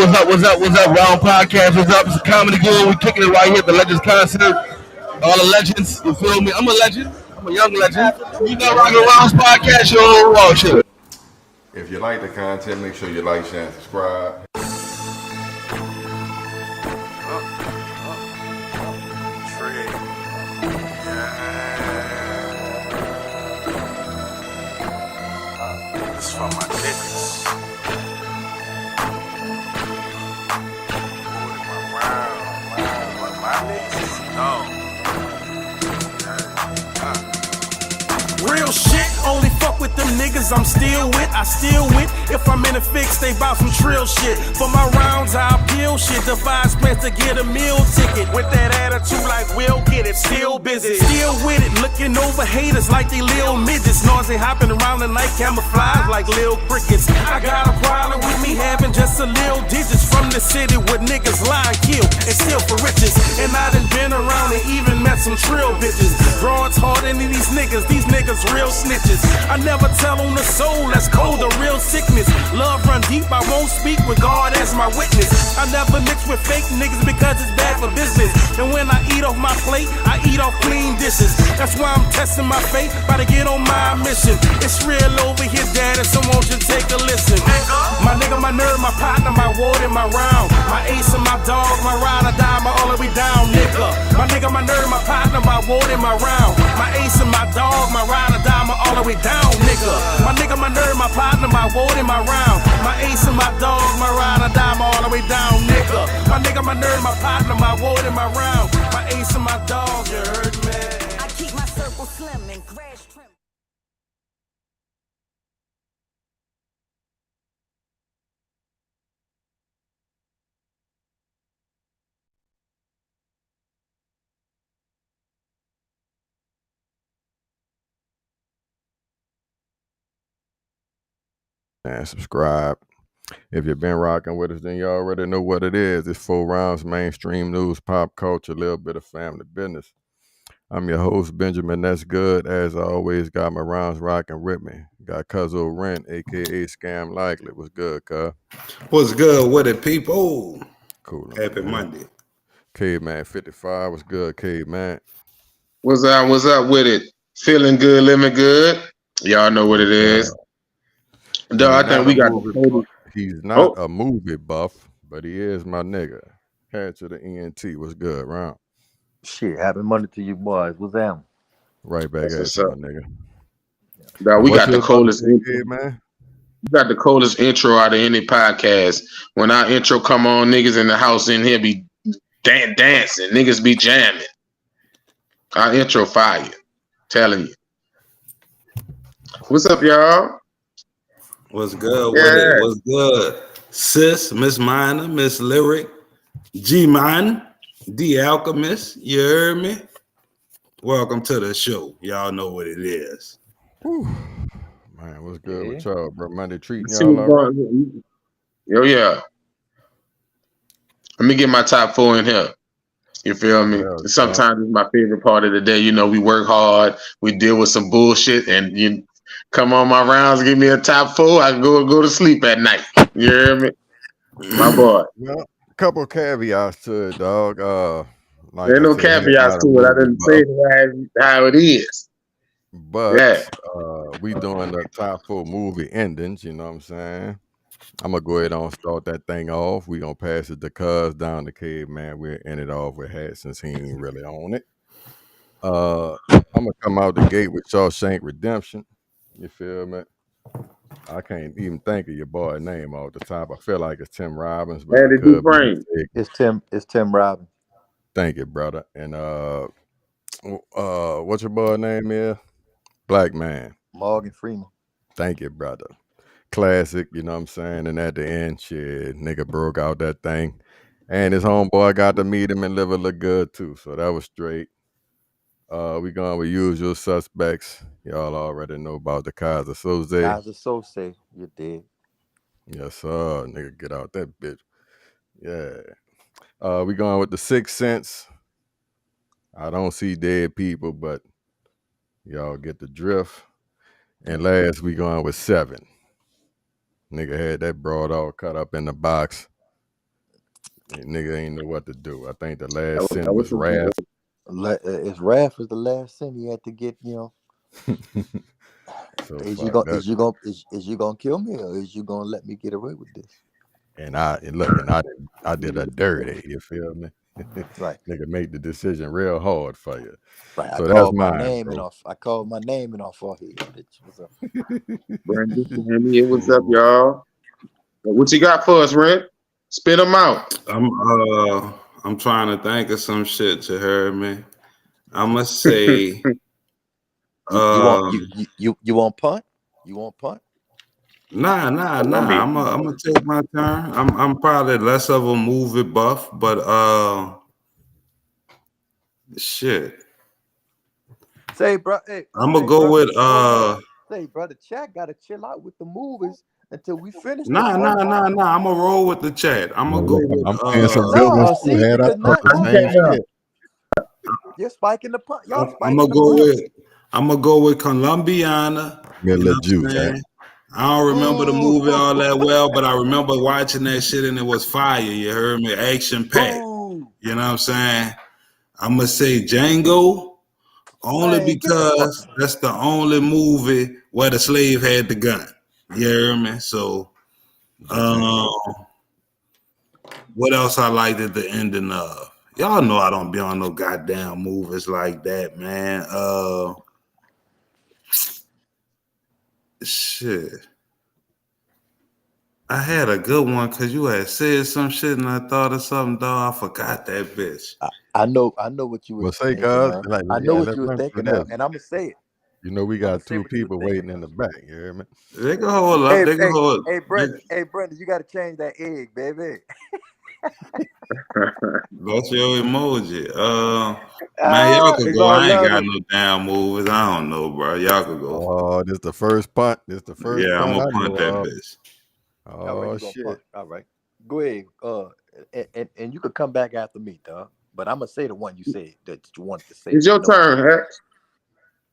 what's up, what's up, what's up? Round Podcast, what's up? It's a comedy good. We kicking it right here at the Legends Concert. All the legends, you feel me? I'm a legend. I'm a young legend. You not rocking Round's Podcast, yo, oh shit. If you like the content, make sure you like, share, and subscribe. It's for my niggas. My niggas, no. Real shit, only fuck with them niggas I'm still with. I still with. If I'm in a fix, they bout some trill shit. For my rounds, I'll peel shit. Devise plans to get a meal ticket. With that attitude like we'll get it. Still busy, still with it. Looking over haters like they little midgets. Noisy hopping around the night, camouflage like little crickets. I got a problem with me having just a little digits. From the city where niggas lie, kill, and steal for riches. And I done been around and even met some trill bitches. Broads harder than these niggas real snitches. I never tell on the soul, that's cold, a real sickness. Love run deep, I won't speak with God as my witness. I never mix with fake niggas because it's bad for business. And when I eat off my plate, I eat off clean dishes. That's why I'm testing my fate, about to get on my mission. It's real over here, daddy, so won't you take a listen. My nigga, my nerd, my partner, my ward, and my round. My ace and my dog, my ride or die, my all the way down, nigga. My nigga, my nerd, my partner, my ward, and my round. My ace and my dog, my ride or die, my all the way down, nigga. My nigga, my nerd, my partner, my ward, and my round. My ace and my dog, my ride or die, my all the way down, nigga. My nigga, my nerd, my partner, my ward, and my round. My ace and my dog, you heard me. I keep my circle slim and grass trim. And subscribe. If you've been rocking with us, then you already know what it is. It's 4 rounds, mainstream news, pop culture, a little bit of family business. I'm your host, Benjamin. That's good. As always, got my rounds rocking with me. Got Cuzzo Rent, aka Scam Likely. What's good, cuz? What's good with it, people? Cool. Happy Monday. Caveman 55. What's good, Caveman? What's up with it? Feeling good, living good. Y'all know what it is. I think we got. He's not a movie buff, but he is my nigga. Head to the ENT. What's good, Round? Shit, happy Monday to you boys. What's that? Right back That's at you, what's my nigga. Dog, we got the coldest intro, man. We got the coldest intro out of any podcast. When our intro come on, niggas in the house in here be dancing. Niggas be jamming. Our intro fire. Telling you. What's up, y'all? What's good with it? What's good? Sis, Miss Minor, Miss Lyric, G-Man, The Alchemist, you heard me? Welcome to the show. Y'all know what it is. Whew. Man, what's good with y'all, bro? Monday treating y'all all right? Yo, yeah. Let me get my top 4 in here. You feel me? Yeah, sometimes it's my favorite part of the day. You know, we work hard, we deal with some bullshit, and you come on my rounds, give me a top 4, I can go to sleep at night. You hear me? My boy. Well, a couple of caveats to it, dog. There ain't no caveats to it. I didn't say it how it is. But we doing the top 4 movie endings, you know what I'm saying? I'm gonna go ahead and start that thing off. We gonna pass it to Cuz down the Caveman. We'll end it off with Hat since he ain't really on it. I'm gonna come out the gate with Shawshank Redemption. You feel me? I can't even think of your boy name off the top. I feel like it's Tim Robbins, but It's Tim Robbins. Thank you, brother. And what's your boy name is? Black Man. Morgan Freeman. Thank you, brother. Classic, you know what I'm saying? And at the end, shit, nigga broke out that thing. And his homeboy got to meet him and live a look good too. So that was straight. We going with Usual Suspects. Y'all already know about the Kaiser Soze. Kaiser Soze, you did. Yes, sir. Nigga, get out that bitch. Yeah. We going with The Sixth Sense. I don't see dead people, but y'all get the drift. And last, we going with 7. Nigga had that broad all cut up in the box. Nigga ain't know what to do. I think the last sin that was was some wrath. If Wrath is the last sin he had to get, So is fuck that. you gonna kill me, or is you gonna let me get away with this? And I did a dirty. You feel me? Right. Nigga make the decision real hard for you. Right. So I that's called my mine, name bro. and I called my name and our forehead, bitch. What's up? Brandon, Sammy, what's up, y'all? What you got for us, Red? Spit them out. I'm trying to think of some shit. You heard me? I'ma say You want punt? You want punt? nah. I'm gonna take my turn. I'm probably less of a movie buff, but shit. Say, bro. Hey, I'm gonna go with Say, brother, chat gotta chill out with the movies until we finish. Nah. I'm gonna roll with the chat. I'm gonna go with I'm playing some good No, ones too. see, Had I because thought the not same shit. you're spiking the punt. Y'all I'm spiking the punt. I'm gonna go with Columbiana. Me a You know little what I'm juice, saying? I don't remember the movie all that well, but I remember watching that shit and it was fire. You heard me? Action packed. Boo. You know what I'm saying? I'm gonna say Django only Man, get the fuck because that's the only movie where the slave had the gun. You hear me? So, what else I liked at the ending of? Y'all know I don't be on no goddamn movies like that, man. Shit. I had a good one because you had said some shit and I thought of something, dog. I forgot that bitch. I know what you Well, was say, thinking cuz, of. like, I know what let's you was run through thinking this. of, and I'm gonna say it. You know, we I'ma got say two what you was people thinking waiting in of. the back. You hear me? They can hold up. They can hold. Hey, Brandon, you gotta change that egg, baby. That's your emoji. Man, y'all could It's go. all I ain't got love. no damn movies. I don't know, bro. Y'all could go. Oh, this the first punt. This the first Yeah, I'm punt gonna I punt know that of. bitch. All right, Oh you gonna shit. punt. All right. Go ahead. And you could come back after me, dog. But I'm gonna say the one you said that you wanted to say. It's your turn, Hex.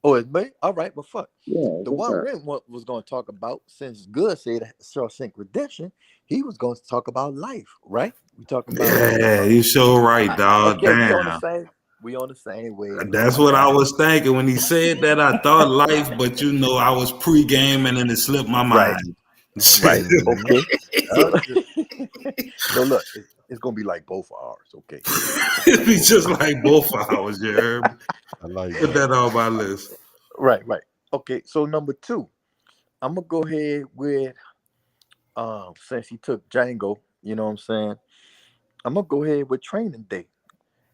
Oh, it's me? All right, well, fuck. Yeah, The one Ren was going to talk about, since Good said Shawshank Redemption, he was going to talk about life, right? We talking about. Yeah, you sure right, dog. Okay, we on the same wave. That's what I was thinking when he said that. I thought life, but you know, I was pre-gaming and it slipped my mind. Right. Okay. Mm-hmm. So look, it's gonna be like both of ours. Okay. It'd be just like both hours, you heard me? I like Put that on my list. Right. Okay. So number 2, I'm gonna go ahead with since he took Django, you know what I'm saying? I'm gonna go ahead with Training Day.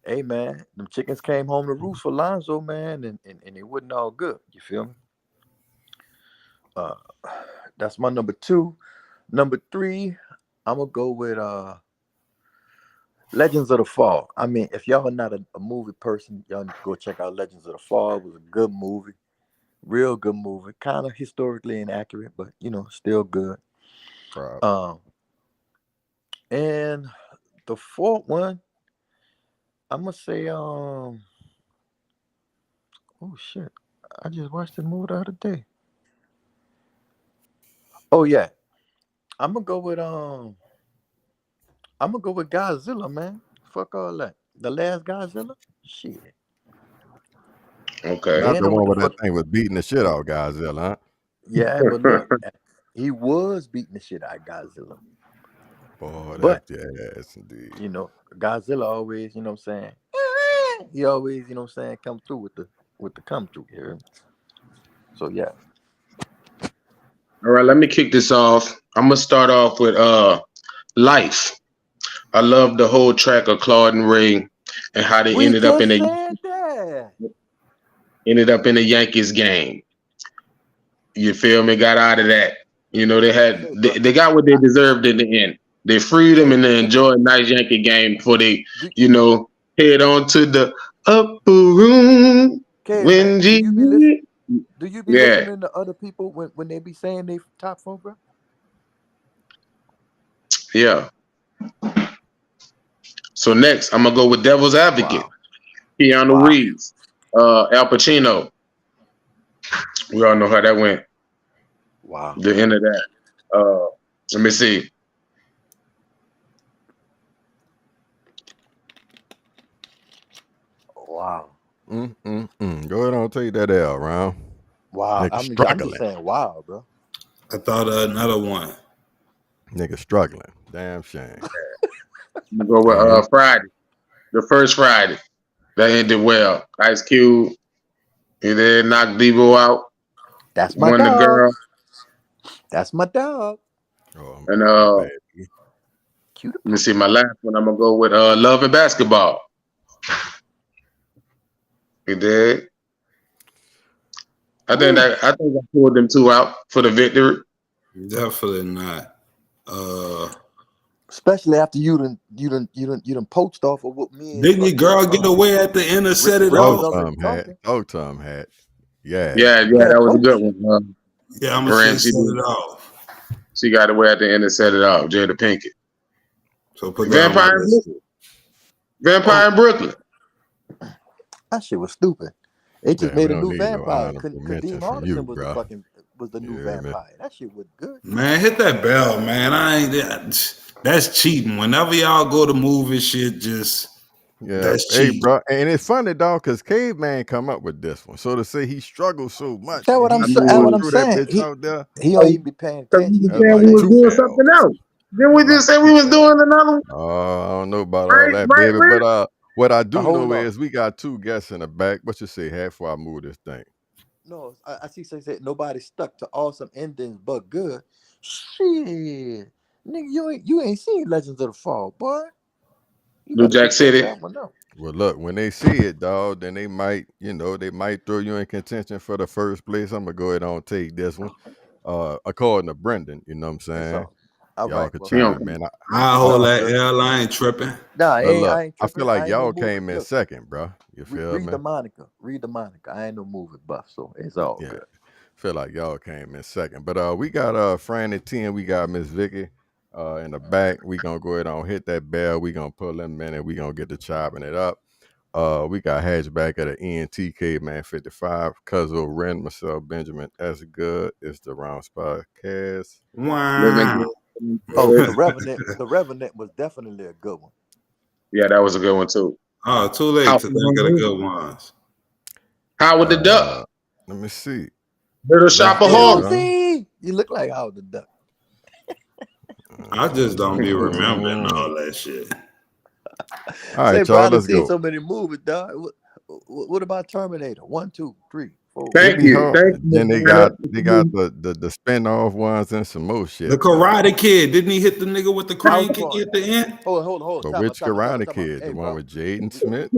Hey man, them chickens came home to roost for Lonzo, man, and it wasn't all good. You feel me? That's my number 2. Number 3, I'm gonna go with Legends of the Fall. I mean, if y'all are not a movie person, y'all need to go check out Legends of the Fall. It was a good movie, real good movie. Kind of historically inaccurate, but still good. Right. And the 4th one, I'm gonna say, oh shit, I just watched the movie the other day. Oh yeah, I'm gonna go with Godzilla, man. Fuck all that. The last Godzilla, shit. Okay. That's the Know one what where the that fuck. thing was beating the shit out of Godzilla, huh? Yeah, but look, he was beating the shit out of Godzilla. Boy, But that's ass indeed. Godzilla always, you know what I'm saying? He always, you know what I'm saying, come through with the come through here. So yeah. All right, let me kick this off. I'm gonna start off with Life. I love the whole track of Claude and Ray and how they ended up in a Yankees game. You feel me? Got out of that. They got what they deserved in the end. They freed them and they enjoyed a nice Yankee game before they, head on to the upper room. When do you be listening to other people when they be saying they top 4, bro? Yeah. So next, I'm gonna go with Devil's Advocate. Keanu Reeves, Al Pacino. We all know how that went. Wow. The end of that. Let me see. Wow. Go ahead and take that L, round. Wow. Nigga I'm just struggling. saying, wow, bro. I thought of another one. Nigga struggling. Damn shame. I'm gonna go with Friday, the first Friday that ended well. Ice Cube, he then knocked Debo out. That's my Won the dog. girl, That's my dog. Oh, and my bad. Cute. let me see my last one. I'm gonna go with Love and Basketball. You did. I think I pulled them two out for the victory. Definitely not. Especially after you done poached off of what me and Didn't your girl get away at the end and set it off? Dog Tom had. Yeah. Yeah, that was a good one. Yeah, I'm gonna say set it off. She got away at the end and set it off. Jada Pinkett. So put that Vampire on in Brooklyn. That shit was stupid. They just made a new need vampire. no Kadeem from you, Hardison was the new vampire. That shit was good. Man, hit that bell, man. That's cheating. Whenever y'all go to movie shit, just that's cheating. Hey, bro, and it's funny, dog, because Caveman come up with this one. So to say he struggles so much. That's what I'm saying. He don't even be paying attention. We was doing something else. Then we just said we was doing another one. I don't know about all that, baby. But what I do know is we got two guests in the back. What you say, half before I move this thing? No, I see. Say nobody stuck to awesome endings, but good. Shit, nigga, you ain't seen Legends of the Fall, boy. New Jack City. Well, look, when they see it, dog, then they might throw you in contention for the first place. I'm gonna go ahead and take this one. According to Brendan, you know what I'm saying? Y'all could chime in. I hold that L. I ain't tripping. Nah, I ain't tripping. I feel like y'all came in second, bro. You feel me? Read the Monica. I ain't no movie buff, so it's all good. Feel like y'all came in second. But we got Franny T and we got Miss Vicky in the back. We gonna go ahead and hit that bell. We gonna pull them in and we gonna get to chopping it up. We got Hatchback at the ENTK Man 55, Cuzzo Ren, myself, Benjamin. That's good. It's the Rounds Podcast. Wow. The Revenant was definitely a good one. Yeah, that was a good one too. Oh, too late to think of the good ones. Howard the Duck. Let me see. Little Shop of Horrors. You look like Howard the Duck. I just don't be remembering all that shit. All right, y'all, let's seen go. so many movies, dog. What about Terminator? 1, 2, 3, 4. Thank you. Then they got the spin-off ones and some more shit. The Karate Kid, didn't he hit the nigga with the crane kick at the end? Hold on. But which Karate Kid? The one with Jaden Smith?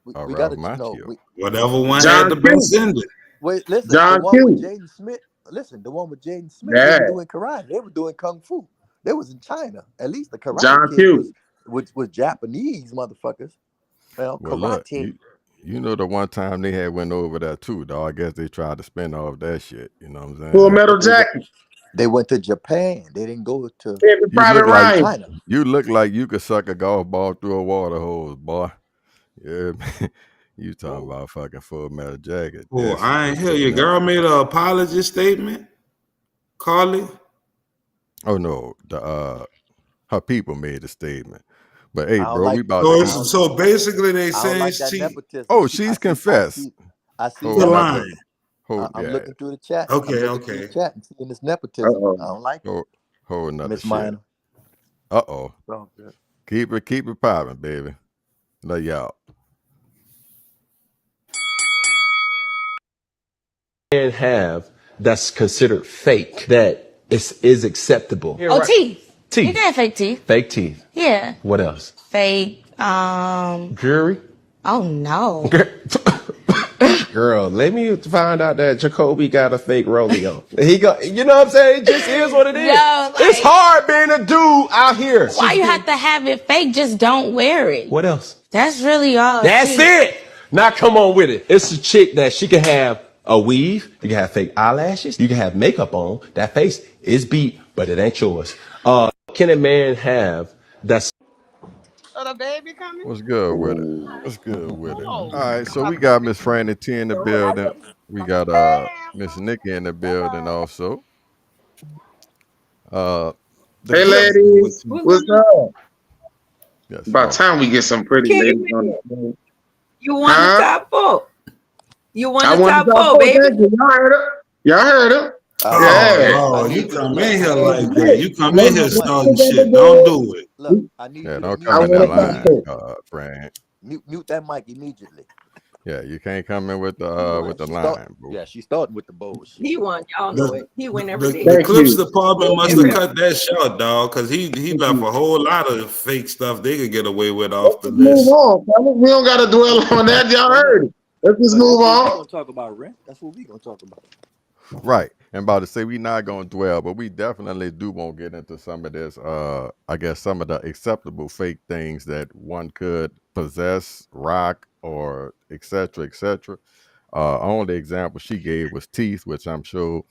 We got to know. Whatever one had the best ending. Wait, listen. John the one with Jaden Smith. Listen, the one with Jaden Smith. They were doing karate. They were doing kung fu. They was in China. At least the Karate Kid was Japanese motherfuckers. Well, look, karate. you know the one time they had went over there too, dog. I guess they tried to spin off that shit. You know what I'm saying? Full Metal Jacket. They went to Japan. They didn't go to China. You look like you could suck a golf ball through a water hose, boy. Yeah, man. You talking about fucking Full Metal Jacket. Oh, I ain't hear your girl made an apology statement, Carly. Oh no, her people made a statement. But hey, bro, we about to. So basically, they saying she's confessed. I see the line. I'm looking through the chat. Okay. Through the chat and seeing this nepotism. I don't like it. Whole nother Miss shit. Minor. Oh, keep it popping, baby. Love y'all. And have that's considered fake that is acceptable. Oh, teeth. Teeth. You can have fake teeth. Fake teeth. Yeah. What else? Fake jewelry. Oh no. Girl, let me find out that Jacoby got a fake Roleo. You know what I'm saying? It just is what it is. It's hard being a dude out here. Why you have to have it fake? Just don't wear it. What else? That's really all. That's it. Now come on with it. It's a chick that she can have a weave. You can have fake eyelashes. You can have makeup on. That face is beat, but it ain't yours. Can a man have that's the baby coming? What's good with it? What's good with it? All right, so we got Miss Franny T in the building. We got Miss Nikki in the building also. Hey ladies, what's up? Yes, about time we get some pretty ladies on the phone. You won the top 4. You won I the won top the top 4, four. baby. Thank you. Y'all heard it. Y'all heard it. Yeah. Oh, you come in here like that. You come in here starting shit. Don't do it. Look, I need Yeah, you to don't mute come in that that mic. line, Frank. Mute that mic immediately. Yeah, you can't come in with the line, bro. Yeah, she's starting with the bullshit. He won. Y'all know it. He win every day. The clips department must have Every- cut that short, dog, because he left a whole lot of fake stuff they could get away with off the Move list. on, fellas. We don't gotta dwell on that. Y'all heard it. Let's just move We're on. gonna talk about rent. That's what we're gonna talk about. Right. And about to say we not gonna dwell, but we definitely do want to get into some of this, I guess some of the acceptable fake things that one could possess, rock, or etc. etc. Only example she gave was teeth, which I'm sure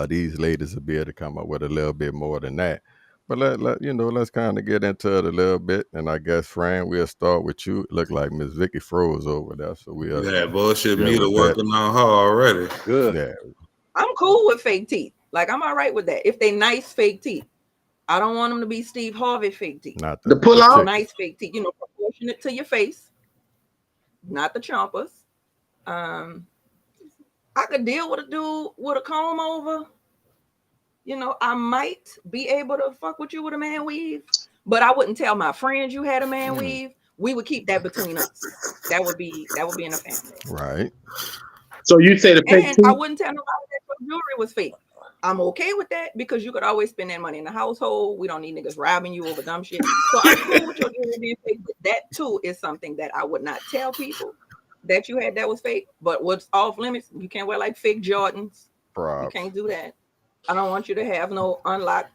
these ladies will be able to come up with a little bit more than that. But let's kind of get into it a little bit. And I guess, Fran, we'll start with you. It look like Miss Vicky froze over there. So we'll Yeah, bullshit deal meter with that. working on her already. Good. Yeah. I'm cool with fake teeth. Like, I'm all right with that. If they nice fake teeth. I don't want them to be Steve Harvey fake teeth. Not The pull out. Nice fake teeth, proportionate to your face, not the chompers. I could deal with a dude with a comb over. I might be able to fuck with you with a man weave, but I wouldn't tell my friends you had a man weave. We would keep that between us. That would be in the family. Right. So you say the fake And teeth? I wouldn't tell nobody that your jewelry was fake. I'm okay with that because you could always spend that money in the household. We don't need niggas robbing you over dumb shit. So I'm cool with your jewelry being fake, but that too is something that I would not tell people that you had that was fake. But what's off limits? You can't wear like fake Jordans. You can't do that. I don't want you to have no unlock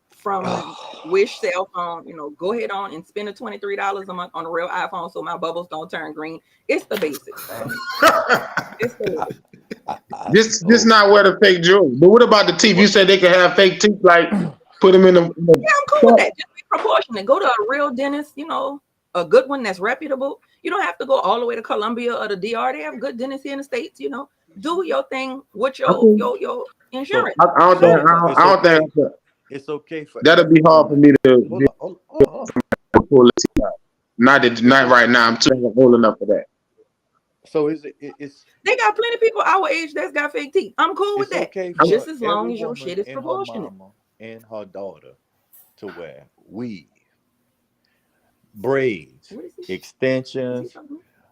from Wish cell phone. Go ahead on and spend the $23 a month on a real iPhone so my bubbles don't turn green. It's the basics. It's the This not wear the fake jewelry. But what about the teeth? You said they could have fake teeth, like put them in the. Yeah, I'm cool with that. Just be proportionate. Go to a real dentist, a good one that's reputable. You don't have to go all the way to Colombia or the DR. They have good dentists here in the States, Do your thing with your insurance. I don't think it's okay for. That'll be hard for me to Hold pull the teeth out. Not right now. I'm too old enough for that. So it's they got plenty of people our age that's got fake teeth. I'm cool with that. Okay just as long as your shit is proportionate. Her mama and her daughter to wear weave, braids, extensions,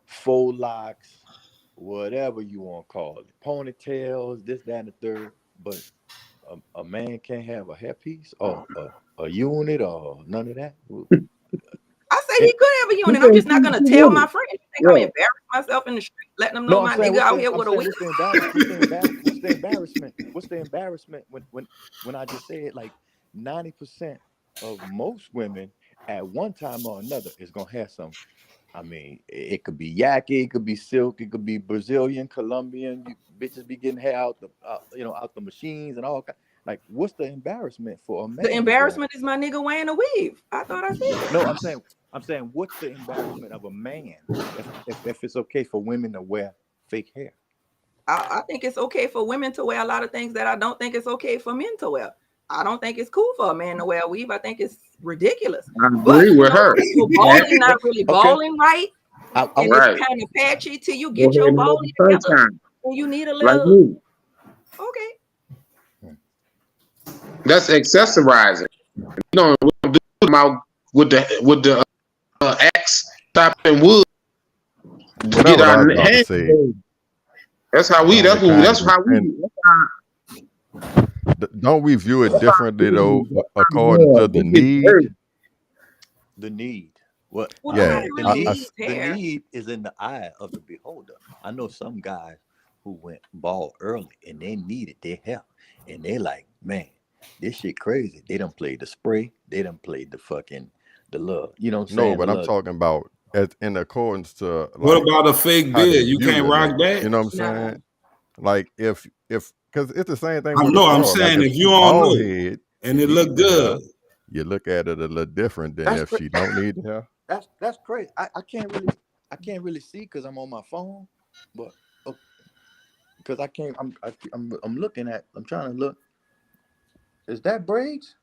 faux locks, whatever you want to call it, ponytails, this, that, and the third. But a man can't have a hairpiece or a unit or none of that. I say he could have a unit. I'm just not gonna tell my friends. You think I'm embarrassing myself in the street, letting them know my nigga out here with a weave? What's the embarrassment? What's the embarrassment when I just said like 90% of most women at one time or another is gonna have some. I mean, it could be yaki, it could be silk, it could be Brazilian, Colombian. Bitches be getting hair out the machines and all. Like, what's the embarrassment for a man? The embarrassment is my nigga wearing a weave. I thought I said. No, I'm saying, what's the embarrassment of a man if it's okay for women to wear fake hair? I think it's okay for women to wear a lot of things that I don't think it's okay for men to wear. I don't think it's cool for a man to wear a weave. I think it's ridiculous. I agree with her. Your balling not really balling right. I'm and right. It's kind of patchy till you get your balling together. And you need a little. Like me. Okay. That's accessorizing. We don't do them out with the axe stopping wood. To get our hands. That's how we. That's how we. Don't we view it differently though, according to the need? The need. What? Yeah. The need is in the eye of the beholder. I know some guys who went bald early and they needed their help, and they like, man, this shit crazy. They done played the spray. They done played the love. You know what I'm saying? No, but I'm talking about in accordance to. What about a fake beard? You can't rock that. You know what I'm saying? Like if because it's the same thing. I'm saying if you on head and it look good, you look at it a little different than if she don't need hair. That's crazy. I can't really see because I'm on my phone, but because I can't. I'm looking at. I'm trying to look. Is that braids?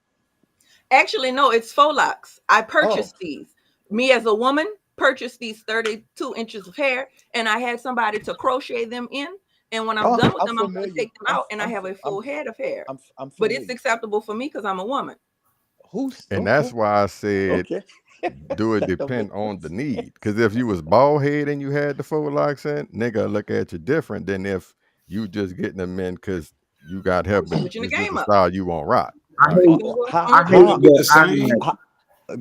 Actually, no. It's faux locks. I purchased these. Me as a woman purchased these 32 inches of hair, and I had somebody to crochet them in. And when I'm Oh, done with I'm them, I'm going to familiar. take them out, and I have a full head of hair. I'm But it's familiar. acceptable for me because I'm a woman. Who's And that's why I said, okay? do it That don't depend make on the sense. need. Because if you was bald head and you had the faux locks in, nigga look at you different than if you just getting them in because you got help. But Switching the this is game the up. style you want rock. I Right. hate, How, I hate how, Be the the same.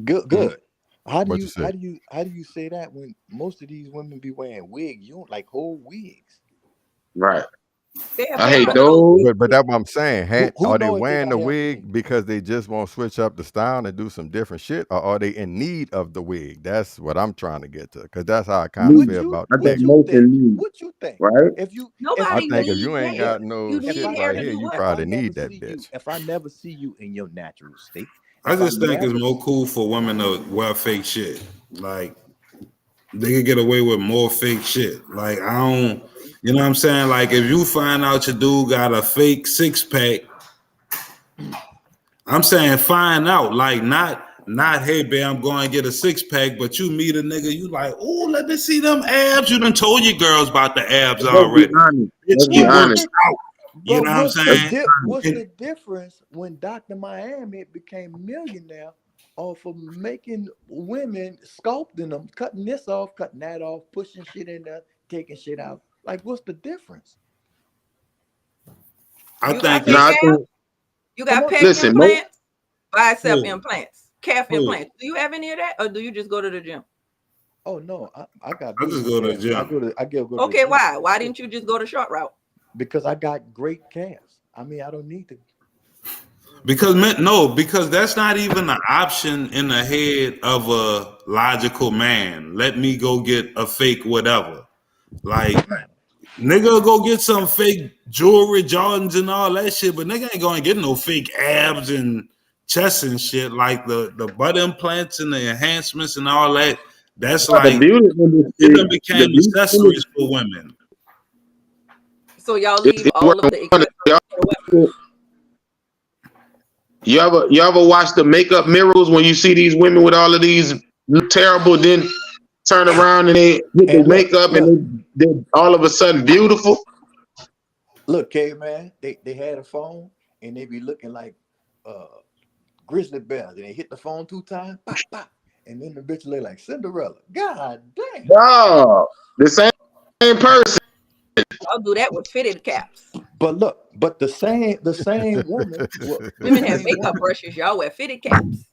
good. How do What you you say? how do you say that when most of these women be wearing wigs? You don't like whole wigs. right. They have I hate different colors. those. But that's what I'm saying. Who Are they know if they wearing got the hair wig follicles? because they just want to switch up the style and do some different shit, or are they in need of the wig? That's what I'm trying to get to, because that's how I kind of What feel you about I the think what nigga. you most think? in need, What you think? right? If you I Nobody think if needs you ain't hair. got no You if need shit I hair right to here, do you what? if I probably never need that see you, bitch. if I never see you in your natural state, I if I just think it's never more cool for women to wear fake shit. Like they could get away with more fake shit. Like I don't, you know what I'm saying? Like if you find out your dude got a fake 6-pack, I'm saying find out. Like not hey babe, I'm going to get a 6-pack, but you meet a nigga, you like, oh, let me see them abs. You done told your girls about the abs Let's be already. honest. Bitch, Let's be he but works honest. out. You but know what I'm what's the saying? what's And the difference when Dr. Miami became a millionaire off of making women, sculpting them, cutting this off, cutting that off, pushing shit in there, taking shit out? Like, what's the difference? I You got think No, fake I it's abs? think. You Come got on, pec Listen, most. implants, bicep who, implants, calf who. implants. Do you have any of that, or do you just go to the gym? oh no, I got I just beautiful go to the calves. gym. I go to the Okay, gym why? Why didn't you just go the short route? because I got great calves. I mean, I don't need to. Because because that's not even an option in the head of a logical man. Let me go get a fake whatever. Like nigga go get some fake jewelry, Jordans and all that shit, but nigga ain't gonna get no fake abs and chest and shit. Like the butt implants and the enhancements and all that. That's The like beauty it industry, done the became beauty accessories for women. So y'all industry, leave all of the accessories for the women. you ever watch the makeup miracles when you see these women with all of these look terrible, then turn around and they get the And makeup and they're all of a sudden beautiful? look, K-Man, they had a phone and they be looking like grizzly bears. And they hit the phone 2 times, pop, pop, and then the bitch look like Cinderella. God damn. Oh, the same person. Y'all do that with fitted caps. But look, but the same woman, Women have makeup brushes. Y'all wear fitted caps.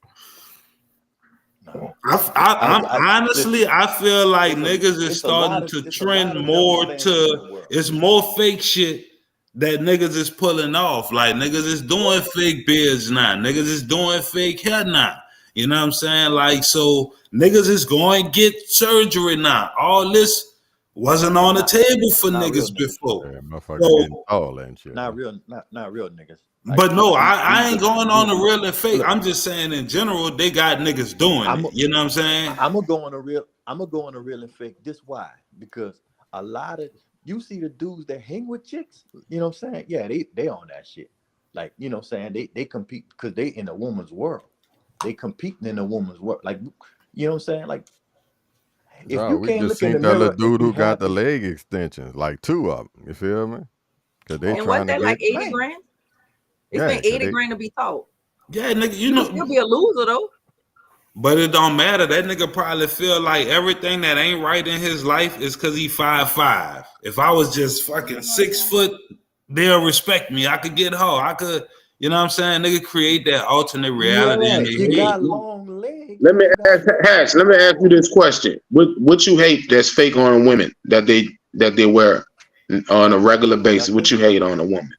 No. I honestly, I feel like niggas is it's a lot starting of- to it's a lot trend of more double standards in the to. world. It's more fake shit that niggas is pulling off. Like niggas is doing fake beards now. Niggas is doing fake hair now. You know what I'm saying? Like so, niggas is going get surgery now. All this wasn't on the table for not real niggas niggas. before. Yeah, motherfucker So, getting tall and shit. Not real niggas. but no, these- I these ain't niggas- going on the real and fake. Look. I'm just saying in general, they got niggas doing it. You know what I'm saying? I'm gonna go on a real and fake. This why? Because a lot of you see the dudes that hang with chicks, you know what I'm saying? Yeah, they on that shit. Like, you know what I'm saying? They compete because they in a woman's world. They competing in a woman's world. Like, you know what I'm saying? Like, if Bro, you we can't just look in the seen that mirror little dude and who be got the happy, leg extensions, like 2 of them. You feel me? Because they And trying what's to that, like get 80 grand? It's Yeah, been 80 they- grand to be taught. Yeah, nigga, you You know. can still be a loser though. But it don't matter. That nigga probably feel like everything that ain't right in his life is because he 5'5". If I was just fucking 6 foot, they'll respect me. I could get her. I could, you know what I'm saying? Nigga create that alternate reality in their you head. got long legs. Let me ask Hatch. Let me ask you this question: What you hate that's fake on women that they wear on a regular basis? What you hate on a woman?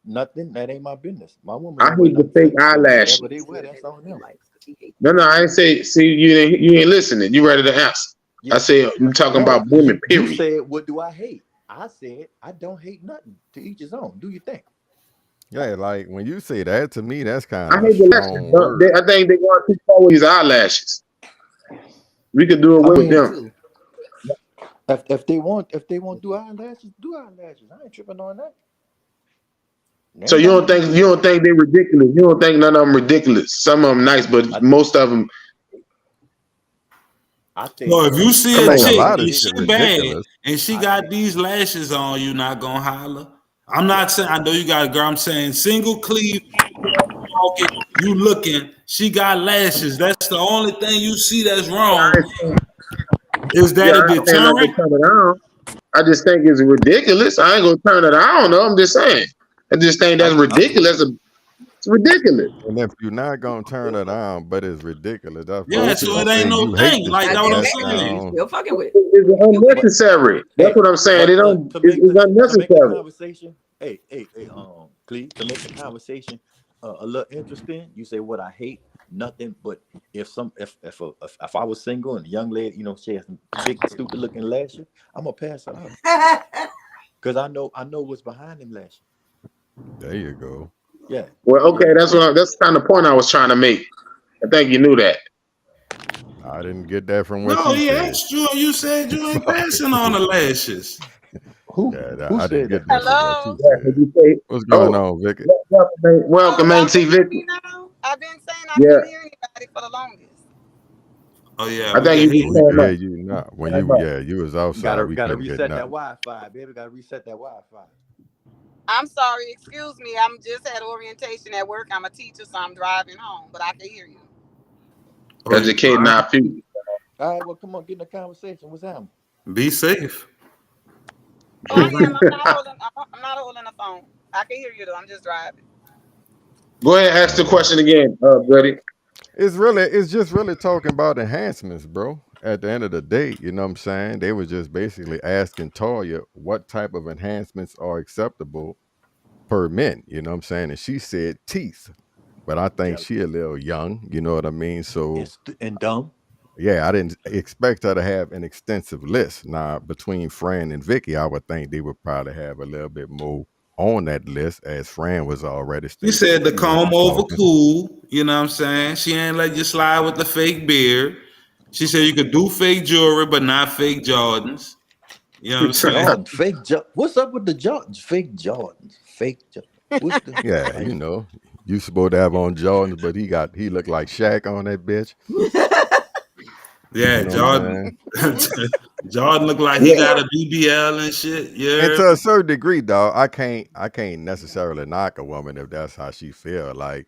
Nothing. That ain't my business. My woman. I don't wear hate the nothing fake fake, so eyelashes. whatever they wear, that's on them. No, I ain't say. See, you ain't listening. You ready to answer? I say I'm talking about women. You Period. said, what do I hate? I said, I don't hate nothing. To each his own. Do you think? Yeah, like when you say that to me, that's kind I of hate the lashes. strong word. I think they going too far with these eyelashes. We could do away with them. If they want do eyelashes, do eyelashes. I ain't tripping on that. So you don't think they're ridiculous? You don't think none of them ridiculous? Some of them nice, but most of them. I think So if you see I a think a chick lot of and shit she bad ridiculous. and she I got think these lashes on, you not gonna holler. I'm not saying I know you got a girl. I'm saying single cleave, walking, you looking. She got lashes. That's the only thing you see that's wrong. Is that a Yeah, I ain't saying deterrent? not to turn it on. I just think it's ridiculous. I ain't gonna turn it on. I'm just saying. I just think that's I'm ridiculous. It's ridiculous. And if you're not gonna turn it on, but it's ridiculous, that's why Yeah, okay. so people it say ain't no you hate thing. the Like At shit that's the what end I'm of that the day, you saying. still fucking with it. It's You can. unnecessary. That's Hey, what I'm saying. It don't. to It's make the unnecessary. conversation, Cleve, to make the conversation a little interesting, you say what I hate, nothing but if I was single and a young lady, she has some big stupid looking lashes, I'm gonna pass her up because I know what's behind them lashes. There you go. Yeah, Well, okay, that's kind of point I was trying to make. I think you knew that. I didn't get that from what No, you he said. asked you and you said you ain't passing on the lashes. who I didn't said get that? that from what Hello. you Yeah, said. 'cause you say, What's going "Oh, on, Vicky? welcome, Y'all Auntie can hear Vicky." me now? I've been saying I Yeah, couldn't hear anybody for the longest. Oh yeah, I we think can you hear just you. We came could hear up. you not. When Came you up. you was outside, we Gotta couldn't get reset that nothing. Wi-Fi, baby. Gotta reset that Wi-Fi. I'm sorry, excuse me. I'm just at orientation at work. I'm a teacher, so I'm driving home, but I can hear you. Oh, you Educating fine. our people. All right, well, come on, get in the conversation. What's happening? Be safe. Oh, I am. I'm not holding the phone. I can hear you though. I'm just driving. Go ahead, ask the question again, buddy. It's just really talking about enhancements, bro. At the end of the day, you know what I'm saying? They were just basically asking Toya what type of enhancements are acceptable per men, you know what I'm saying? And she said teeth. But I think Jealous she a little young, you know what I mean? So and dumb. yeah, I didn't expect her to have an extensive list. Now, between Fran and Vicky, I would think they would probably have a little bit more on that list, as Fran was already She stating said that the she wasn't comb over smoking. cool. You know what I'm saying? She ain't let you slide with the fake beard. She said you could do fake jewelry, but not fake Jordans. You know what I'm saying? Jordan, fake Jordan. What's up with the Jordans? Fake Jordans. Fake Jordan. What's the Yeah, like? you know, you supposed to have on Jordans, but he looked like Shaq on that bitch. Yeah, You know what Jordan. I'm Jordan looked like he Yeah. got a BBL and shit. You saying? And heard to me? a certain degree, dog, I can't necessarily knock a woman if that's how she feel. Like,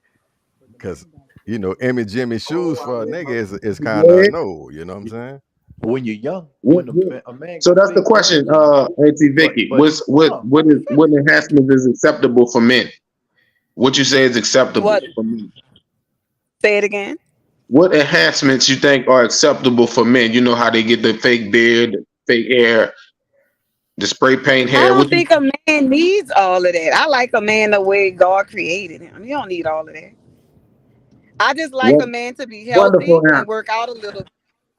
cause Emmy Jimmy shoes for a nigga is kind Go of a ahead. no. You know what I'm saying? When you're young, What- when what- a man So got that's the fake question, beard, Auntie Vicky. but hold on, What let me is what finish. enhancement is acceptable for men? What you say is acceptable What? for men? Say it again. What enhancements you think are acceptable for men? You know how they get the fake beard, the fake hair, the spray paint I hair. don't What you think a man needs all of that. I like a man the way God created him. He don't need all of that. I just like a won- man to be wonderful healthy answer. and work out a little.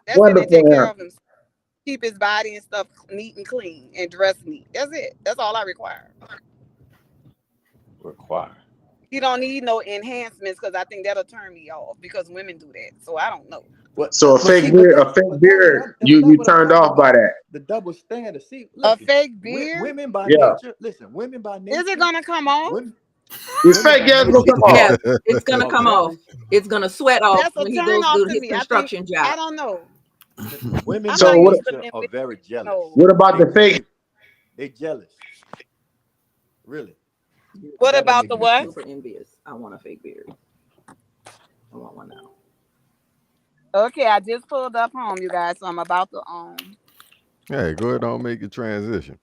That's it, and take Wonderful care answer. of himself. Keep his body and stuff neat and clean and dress neat. That's it. That's all I require. Require. He don't need no enhancements because I think that'll turn me off because women do that. So I don't know. What? So a But see, fake beard, you what I'm turned talking off by about. that. The double standard. See, A listen, fake beard? women by Yeah. nature. Listen, women by nature. Is it gonna come off? It's fake, yeah, it's gonna come off. Yeah, it's gonna come off. It's gonna sweat off That's a when he turn goes off do to his me. construction I job. don't know. Women I'm So not by what- used to nature men are with very jealous. no. What about the fake? They jealous. Really. What That'll about make the you what? Super envious. I want a fake beard. I want one now. Okay, I just pulled up home, you guys. So I'm about to Hey, go ahead on make your transition.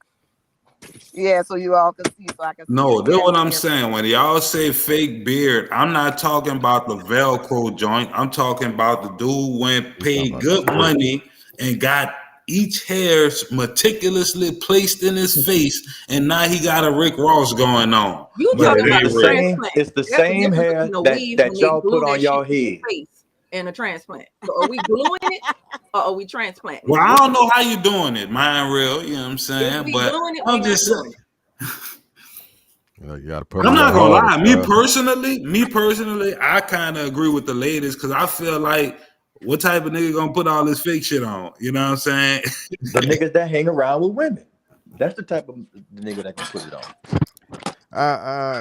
yeah, so you all can see, so I can see No, the that's what camera I'm and everything. saying. When y'all say fake beard, I'm not talking about the Velcro joint. I'm talking about the dude went paid good money and got each hair meticulously placed in his face, and now he got a Rick Ross going on. You But talking it about ain't a real. transplant? It's the That's the same difference hair between a weave when that they y'all glue put on that y'all shit to your head. face and a transplant. So are we gluing it or are we transplanting? Well, I don't know how you doing it, mind real. You know what I'm If saying? we But gluing it, we I'm not just saying. doing it. You got to put I'm a not little gonna harder, lie. cuz. Me personally, I kind of agree with the ladies because I feel like what type of nigga gonna put all this fake shit on? You know what I'm saying? The niggas that hang around with women. That's the type of nigga that can put it on.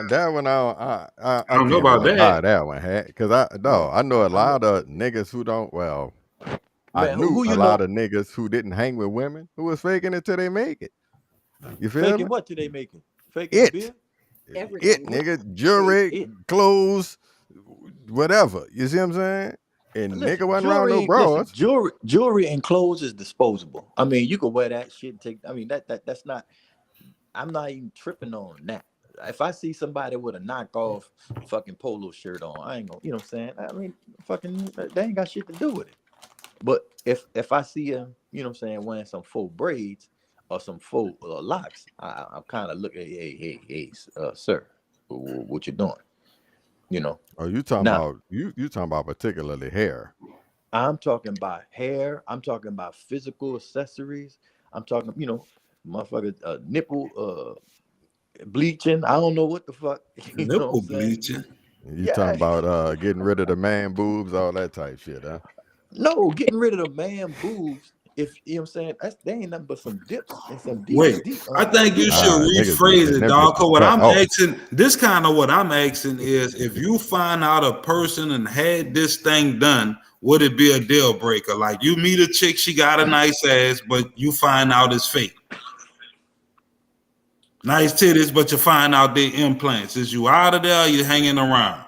That one I I don't know can't about really buy that. that one, because I know a lot of niggas who don't. Well, I Man, knew who a you lot know of niggas who didn't hang with women who was faking it till they make it. You feel faking me? what today making? Faking the It, beer? Everything. nigga, jewelry, It. clothes, whatever. You see what I'm saying? And Listen, nigga wasn't around no listen, bras. jewelry and clothes is disposable. I mean, you can wear that shit and take. I mean, that's not. I'm not even tripping on that. If I see somebody with a knockoff fucking polo shirt on, I ain't gonna, you know what I'm saying? I mean, fucking, they ain't got shit to do with it. But if I see him, you know what I'm saying, wearing some faux braids or some faux locks, I'm kind of looking, hey, sir, what you doing? You know. Oh, you talking Now, about you talking about particularly hair. I'm talking about hair. I'm talking about physical accessories. I'm talking, you know, motherfucker, nipple bleaching. I don't know what the fuck. You know what Nipple I'm saying? bleaching. You Yeah. talking about getting rid of the man boobs, all that type shit, huh? No, getting rid of the man boobs. If you know what I'm saying, they ain't nothing but some dips and some deep. Wait, I think you should Niggas rephrase getting it, them dog. bitches Cause what cut I'm off. asking, this kind of what I'm asking is, if you find out a person and had this thing done, would it be a deal breaker? Like you meet a chick, she got a nice ass, but you find out it's fake. Nice titties, but you find out they implants. Is you out of there? Or you hanging around?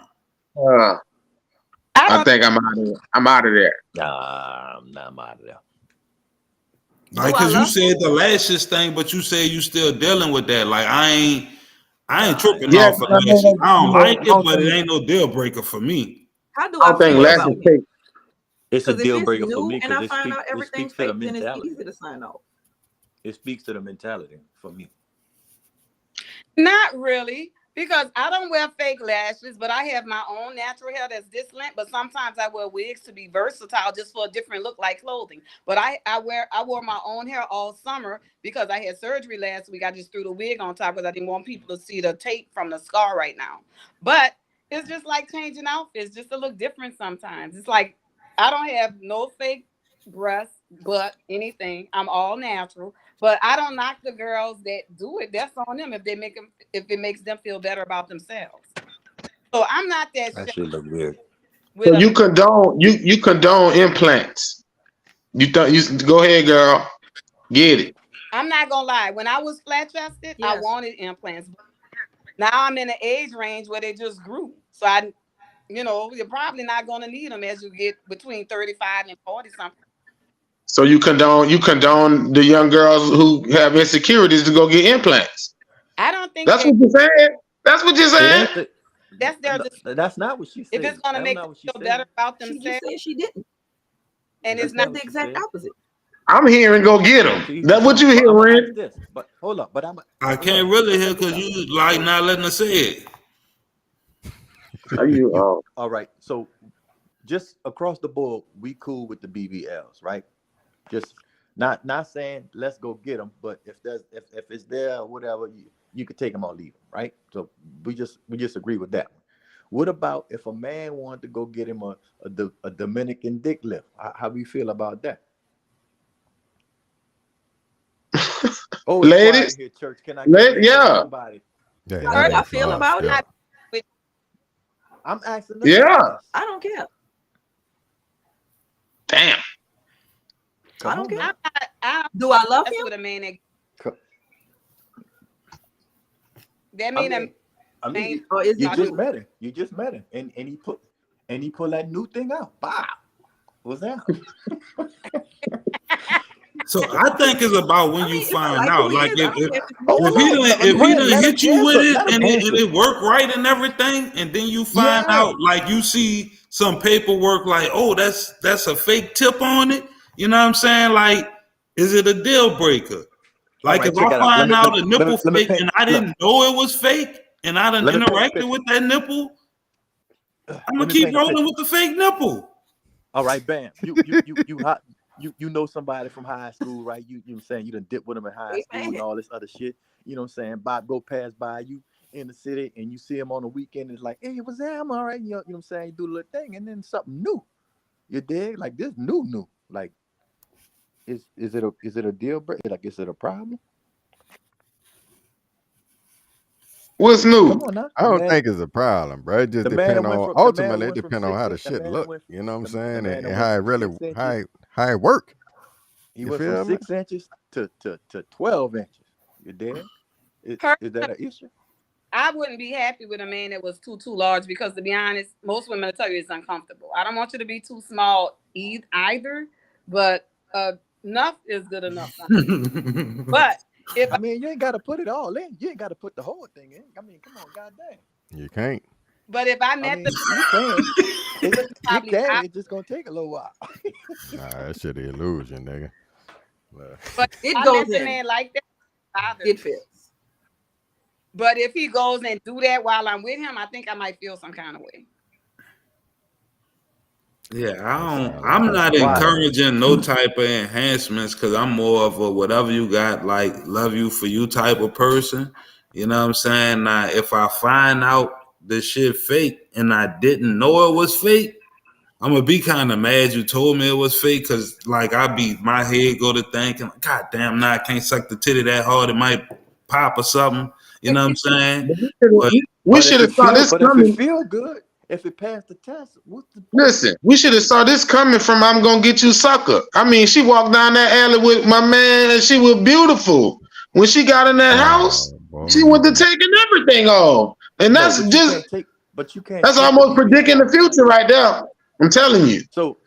I think I'm out of there. I'm out of there. Nah, I'm out of there. Like, cause you said the lashes thing, but you said you still dealing with that. Like, I ain't tripping Yeah, off of I mean, lashes. I don't you know, like I it, don't but it think- ain't no deal breaker for me. How do I I don't think feel lashes about it? take. It's a Because if deal it's breaker for new me and I because find out it everything's speaks to the fake, then it's mentality. easy to sign off. It speaks to the mentality for me. Not really, because I don't wear fake lashes, but I have my own natural hair that's this length. But sometimes I wear wigs to be versatile, just for a different look like clothing. But I wore my own hair all summer because I had surgery last week. I just threw the wig on top because I didn't want people to see the tape from the scar right now. But it's just like changing outfits, just to look different sometimes. It's like I don't have no fake breasts, butt, anything. I'm all natural. But I don't knock the girls that do it. That's on them if it makes them feel better about themselves. So I'm not That shit look weird. So you condone implants. You go ahead, girl. Get it. I'm not gonna lie. When I was flat chested, I wanted implants. Now I'm in an age range where they just grew. So you're probably not gonna need them as you get between 35 and 40 something. So you condone the young girls who have insecurities to go get implants. I don't think That's what you're saying. That's what you're saying. That's their decision. That's not what she said. If it's gonna make them feel better about She themselves, just said she didn't. and It's it's not the exact opposite. I'm hearing go get them. That's what you hearing. But hold up. But I can't really hear because you like not letting us say it. Are you? All right. So just across the board, we cool with the BBLs, right? Just not saying let's go get them, but if it's there or whatever, you could take them or leave them, right? So we just agree with that one. What about if a man wanted to go get him a Dominican dick lift? How do you feel about that? Oh, ladies, here, church. Can I? Yeah. Somebody? Yeah, how I feel about it. I'm asking. Yeah. I don't care. Damn. I don't care. Do I love him? With a man that mean you just met him. You just met him, and he put that new thing out. Wow, what's that? So I think it's about when you find out. Like if he done hit you with it and it worked right and everything, and then you find out, like you see some paperwork, like, oh, that's a fake tip on it. You know what I'm saying? Like, is it a deal breaker? Like if I find out a nipple fake and I didn't know it was fake, and I done interacted with that nipple, I'm gonna keep rolling with the fake nipple. All right, bam. You know somebody from high school, right? You know what I'm saying? You done dip with them in high school and all this other shit. You know what I'm saying? Bob go pass by you in the city and you see him on the weekend. And it's like, hey, what's that? I'm all right. You know what I'm saying? You do a little thing and then something new. You dig? Like this new. Like, is it a deal breaker? Like, is it a problem? What's new? I don't think it's a problem, bro. It just depends on ultimately it depends on how the shit look. You know what I'm saying? And how it really how it work. He You went feel from me? 6 inches to 12 inches. You there? Is that an issue? I wouldn't be happy with a man that was too large because, to be honest, most women will tell you it's uncomfortable. I don't want you to be too small either, but enough is good enough. But if I mean, you ain't got to put it all in. You ain't got to put the whole thing in. I mean, come on, goddamn. You can't. But if I I met mean, the you can. probably It's just gonna take a little while. Nah, that shit an illusion, nigga. but It I goes met a in. man like that. It fits. But if he goes and do that while I'm with him, I think I might feel some kind of way. Yeah, I'm not encouraging no type of enhancements because I'm more of a whatever you got, like love you for you type of person. You know what I'm saying? Now, if I find out this shit fake and I didn't know it was fake, I'm gonna be kind of mad you told me it was fake because like my head go to thinking, God damn, now I can't suck the titty that hard, it might pop or something. You know what I'm saying? We should have saw this But coming. if it feel good, if it passed the test, what's the point? Listen, we should have saw this coming from I'm gonna get you sucker. I mean, she walked down that alley with my man and she was beautiful. When she got in that house, she went to taking everything off. And that's that's almost predicting the future right there. I'm telling you. So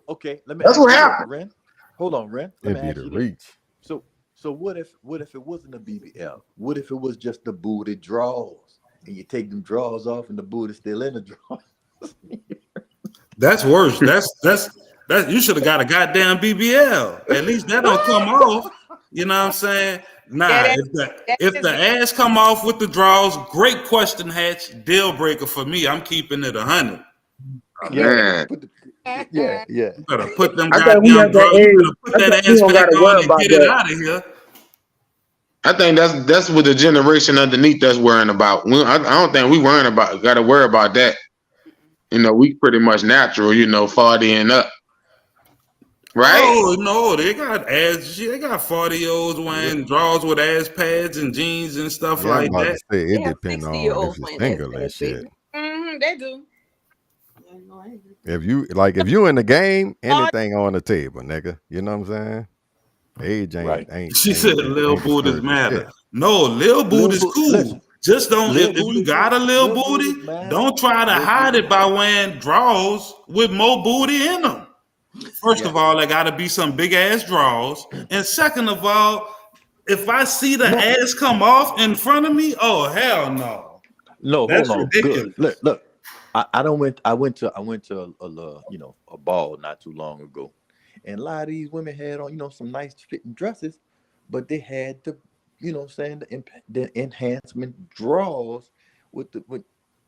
okay, let me That's ask what you this, happened. Ren. Hold on, Ren. Let It'd me be ask the you this. reach. So what if it wasn't a BBL? What if it was just the booty draws? And you take them drawers off and the booty's still in the drawers. That's worse. That's you should have got a goddamn BBL. At least that don't come off. You know what I'm saying? Nah, if the ass come off with the draws, great question, Hatch. Deal breaker for me. I'm keeping it 100. Man. Yeah. You better put them I think we goddamn at that draws. You age. better put I that think we ass don't back gotta worry on and about get it that. out of here. I think that's what the generation underneath us worrying about. I don't think we gotta worry about that. You know, we pretty much natural, 40 and up. Right? Oh no, they got ass. They got 40-year-olds wearing drawers with ass pads and jeans and stuff Yeah, I'm like about that. to say it They have depends on 60-year-olds if you're wearing single and ass shit. pads, They do. If you in the game, anything on the table, nigga. You know what I'm saying? Age ain't. She said Lil Booties discouraging matter. shit. No, Lil Booty's cool. Listen, Just don't Lil if you Booties got a Lil Lil Booty, Booties matter. don't try to Lil hide Booties it by wearing drawers with more booty in them. First of all, there gotta be some big ass drawers. And second of all, if I see the ass come off in front of me, oh hell no. No, That's hold on. ridiculous. Good. Look. I went to a ball not too long ago, and a lot of these women had on some nice fitting dresses, but they had the the enhancement draws with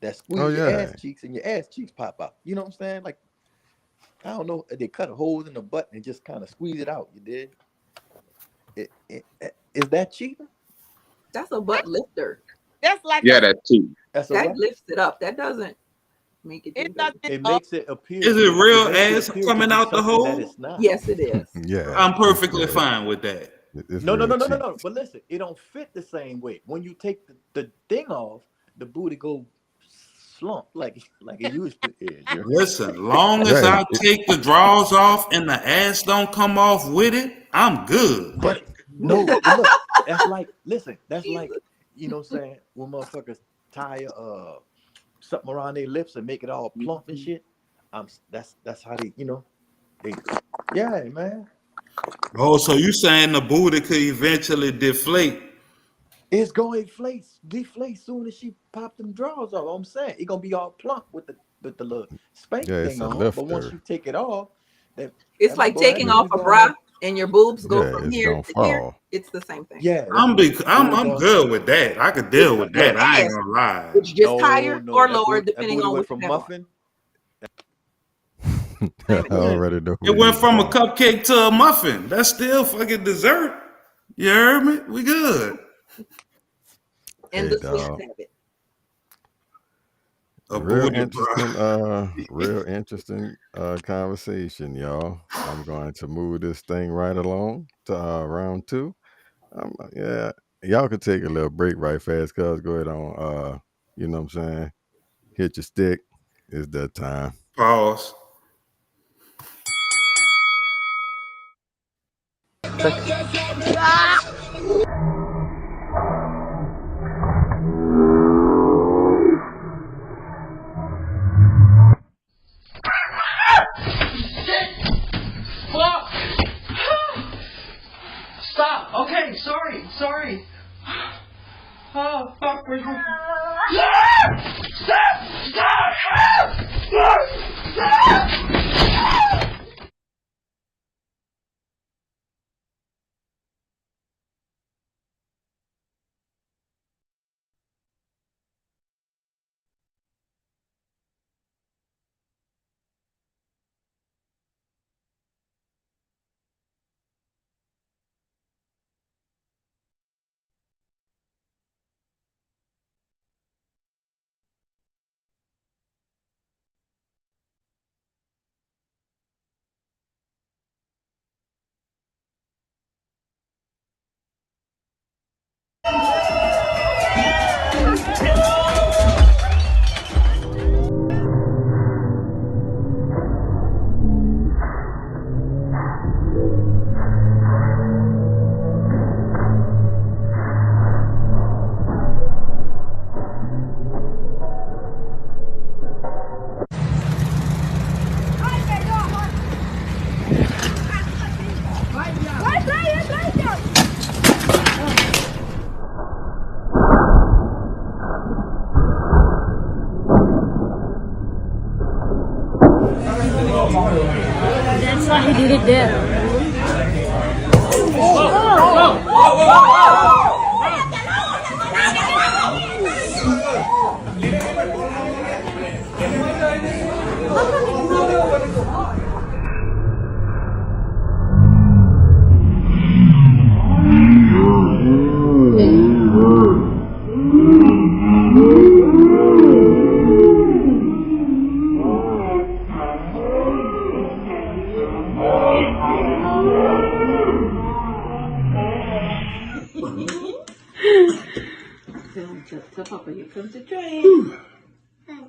that squeeze your ass cheeks and your ass cheeks pop out. You know what I'm saying? Like, I don't know, they cut a hole in the butt and just kind of squeeze it out. You did? Is that cheating? That's a butt lifter. That's like that's cheap. That lifts it up. That doesn't make it. It makes it appear. Is it real ass coming out the hole? That it's not. Yes, it is. Yeah, I'm perfectly fine with that. No. But listen, it don't fit the same way. When you take the thing off, the booty go slump like it used to. Listen, long as I take the drawers off and the ass don't come off with it, I'm good. But no, look, that's like you know what I'm saying, when motherfuckers tie something around their lips and make it all plump and shit. That's how they yeah, man. Oh, so you saying the booty could eventually deflate? It's gonna deflate soon as she pop them drawers off. I'm saying it's gonna be all plump with the little spank thing on. But once you take it off, it's like taking off a bra and your boobs go from here to here. It's the same thing. Yeah, I'm good with that. I could deal with that. I ain't gonna lie. It's just higher or lower depending on what from you have muffin. I already know. It went from a cupcake to a muffin. That's still fucking dessert. You heard me? We good. And the Swiss have it. Real interesting conversation, y'all. I'm going to move this thing right along to round 2. Y'all could take a little break right fast, cuz go ahead on you know what I'm saying, hit your stick. It's that time. Pause. Stop. Okay, sorry. Oh, fuck. Where's my... Stop! That's why he did it there. Papa, here comes the train. Oh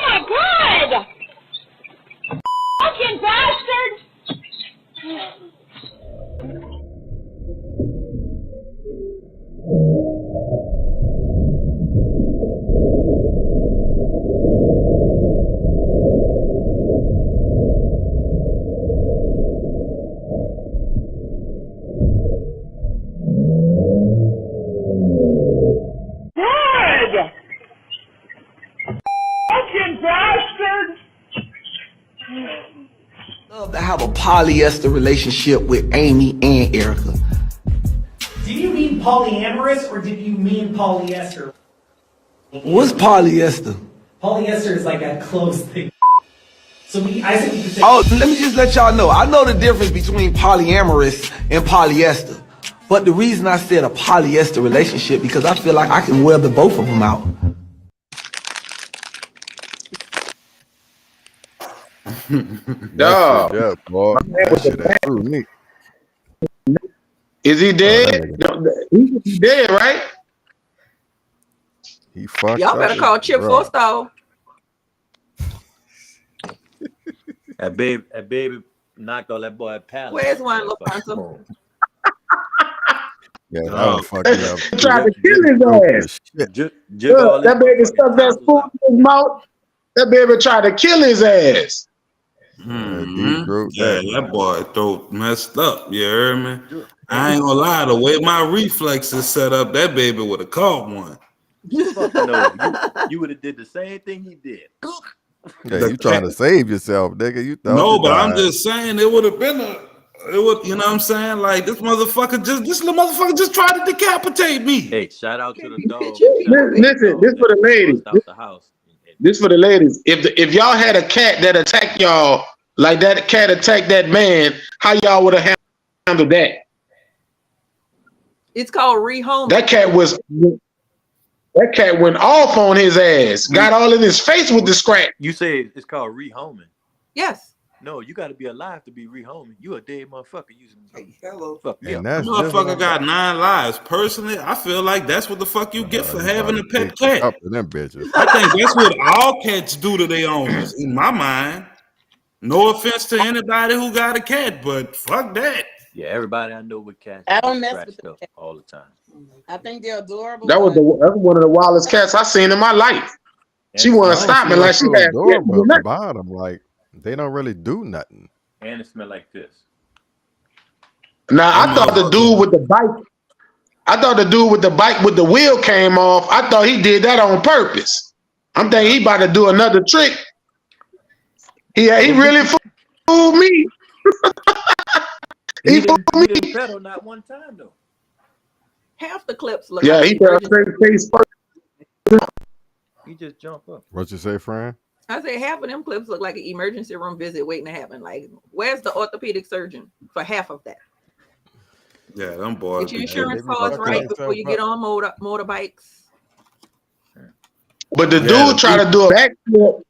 my God! Fucking bastard! Love to have a polyester relationship with Amy and Erica. Did you mean polyamorous or did you mean polyester? What's polyester? Polyester is like a closed thing. So I said you could say. Oh, let me just let y'all know. I know the difference between polyamorous and polyester. But the reason I said a polyester relationship because I feel like I can weather both of them out. Dog. Yeah, boy. That shit threw me. Is he dead? He's dead, right? He fucked Y'all better call Chip Forstall. That baby knocked on that boy pallet. Where's one, LaFonso? Yeah, that was fucking up. He tried to kill his ass. Look, that baby stuffed that spoon in his mouth. That baby tried to kill his ass. Yeah, that boy throat messed up. You heard me? I ain't gonna lie, the way my reflexes set up, that baby would have caught one. No, you would have did the same thing he did. Yeah, you trying to save yourself, nigga. You thought No, you but died. I'm just saying it would have been it would, you know what I'm saying? Like this little motherfucker just tried to decapitate me. Hey, shout out to the dog. Listen, this for the ladies. Out the house. This for the ladies. If y'all had a cat that attacked y'all like that cat attacked that man, how y'all would have handled that? It's called rehoming. That cat went off on his ass. Got all in his face with the scratch. You say it's called rehoming. Yes. No, you got to be alive to be rehoming. You a dead motherfucker. You hello. Fuck me And up. that's just Motherfucker got 9 lives. Personally, I feel like that's what the fuck you get for having a pet cat. Up to them bitches. I think that's what all cats do to their owners, in my mind. No offense to anybody who got a cat, but fuck that. Yeah, everybody I know with cats. I don't mess with scratched up all the time. I think they're adorable. That's one of the wildest cats I seen in my life. She I wouldn't don't stop me see like what's she so had. adorable about them. Like they don't really do nothing. And it smell like this. Now I thought the dude with the bike. I thought the dude with the bike with the wheel came off. I thought he did that on purpose. I'm thinking he about to do another trick. He really fooled me. He didn't pedal not one time though. Half the clips look Yeah, like he fell straight face first. He just jump up. What you say, Fran? I say half of them clips look like an emergency room visit waiting to happen. Like, where's the orthopedic surgeon for half of that? Yeah, them boys. Get your insurance cards right before you get on motorbikes. But the dude tried to do a backflip.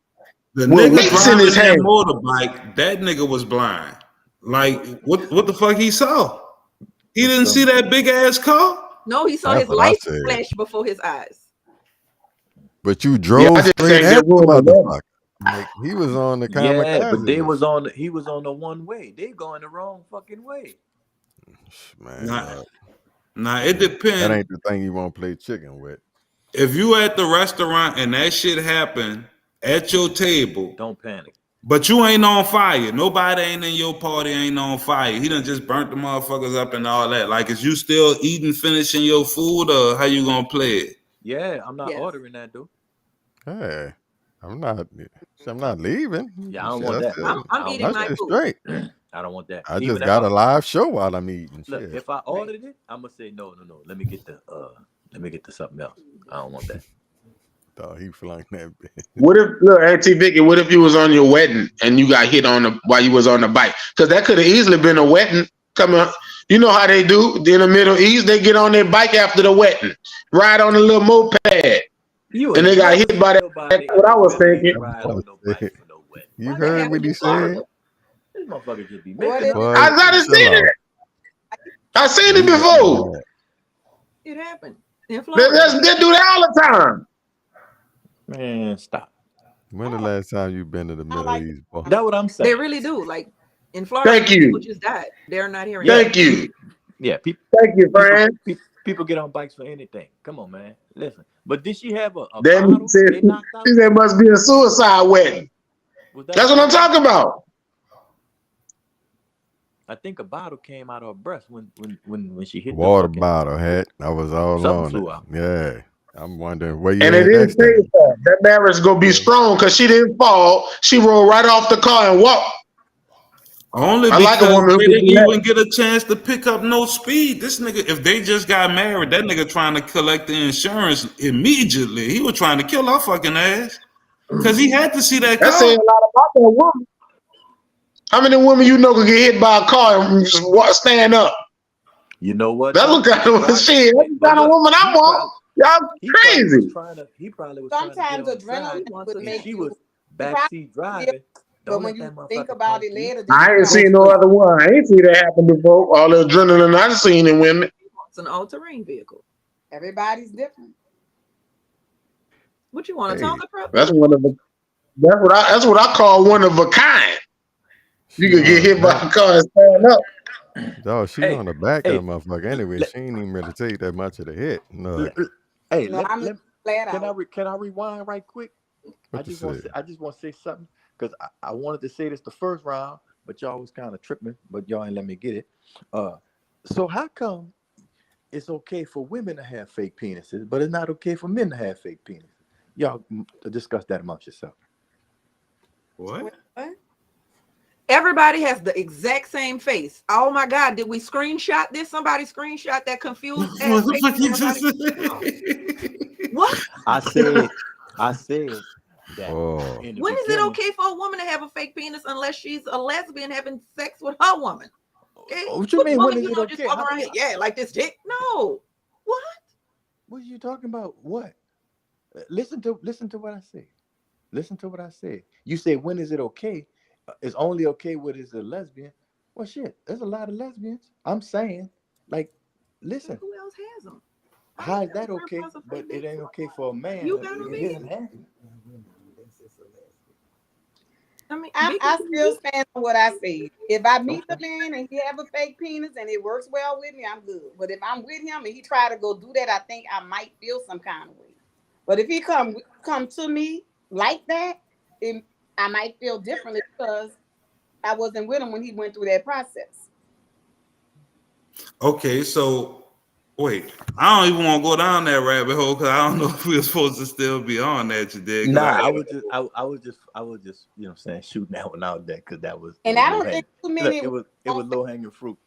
The with nigga weights in driving his that hand. motorbike, that nigga was blind. Like, what the fuck he saw? He didn't see that big ass car? No, he saw That's his what I light said. flash before his eyes. But you drove I just straight think at that the rule of motherfucker. Like, he was on the kamikaze. Yeah, but they list. was on. He was on the one way. They going the wrong fucking way. Man, Nah, it that depends. ain't the thing you want to play chicken with. If you at the restaurant and that shit happened at your table, don't panic. But you ain't on fire. Nobody ain't in your party ain't on fire. He done just burnt the motherfuckers up and all that. Like, is you still eating, finishing your food, or how you gonna play it? Yeah, I'm not ordering that though. Hey, I'm not leaving. Yeah, I don't Shit, want that. still- I'm eating I my stay food. straight. I don't want that. I Even just if got a live show while I'm eating. Look, Shit. if I ordered it, I'm gonna say no. Let me get the something else. I don't want that. Dog, he flung that bitch. What if, look, Auntie Vicky, what if you was on your wedding and you got hit on while you was on the bike? Because that could have easily been a wedding. Come on, you know how they do in the Middle East. They get on their bike after the wedding, ride on a little moped, and they got hit by that. That's what I was thinking. You heard what he said? This motherfucker just be What making if- up. I done seen it. I seen it before. It happened in They Florida. do that all the time. Man, stop. When the last time you been to the Middle East, boy? That's what I'm saying. They really do. Like in Florida, Thank you. people just died. They're not hearing. Thank you. Yeah, people. Thank you, Fran. People get on bikes for anything. Come on, man. Listen, but did she have a Then bottle he said, they knocked out? he said must be a suicide wedding. That's what I'm talking about. I think a bottle came out of her breast when she hit Water the fucking, bottle hat. I was all Something on flew it. out. Yeah. I'm wondering where you And at it didn't next say time. that marriage gonna be strong because she didn't fall. She rolled right off the car and walked. Only I because like a woman who they can didn't do that. even get a chance to pick up no speed. This nigga, if they just got married, that nigga trying to collect the insurance immediately. He was trying to kill our fucking ass because he had to see that That's car. saying a lot about that woman. How many women you know can get hit by a car and just stand up? You know what? That's what kind of shit. That's the kind of woman I want. Y'all crazy. He probably was Sometimes trying to get on adrenaline side. would If make she you. was you probably backseat driving. but Don't when let you that think motherfucker about it punch you. later, I ain't seen no other one. I ain't seen that happen before. All the adrenaline I've seen in women. It's an all-terrain vehicle. everybody's different. What you want to Hey, talk about? That's one of the. That's what I call one of a kind. You could get hit by a car and stand up. Dog, she Hey, on the back hey, of the motherfucker anyway. She ain't even really take that much of the hit. No. Hey, No, I'm flat can out. can I rewind right quick? What I you just want say? to say something because I wanted to say this the first round, but y'all was kind of tripping, but y'all ain't let me get it. So how come it's okay for women to have fake penises, but it's not okay for men to have fake penises? Y'all discuss that amongst yourself. What? Everybody has the exact same face. Oh my God, did we screenshot this? Somebody screenshot that confused ass What the face fuck of you somebody? just What? I said that. Oh, In the When is it beginning- okay for a woman to have a fake penis unless she's a lesbian having sex with her woman? Okay? What you mean? When woman, is you it know, okay? just walk How- around here, yeah, like this dick? No. What? What are you talking about? What? Listen to what I said. Listen to what I said. You said when is it okay? it's only okay with is a lesbian. Well, shit, there's a lot of lesbians. I'm saying, like, listen, Who else has them? how is that okay? But it ain't okay for a man. You to got them, get his hand. I mean, I still stand on what I say. If I meet the man and he have a fake penis and it works well with me, I'm good. But if I'm with him and he try to go do that, I think I might feel some kind of way. But if he come to me like that, I might feel differently because I wasn't with him when he went through that process. Okay, so wait, I don't even want to go down that rabbit hole because I don't know if we're supposed to still be on that. You did? Nah, I was just, you know, what I'm saying, shooting that one out there because that was. And I don't think too many. It was low hanging fruit.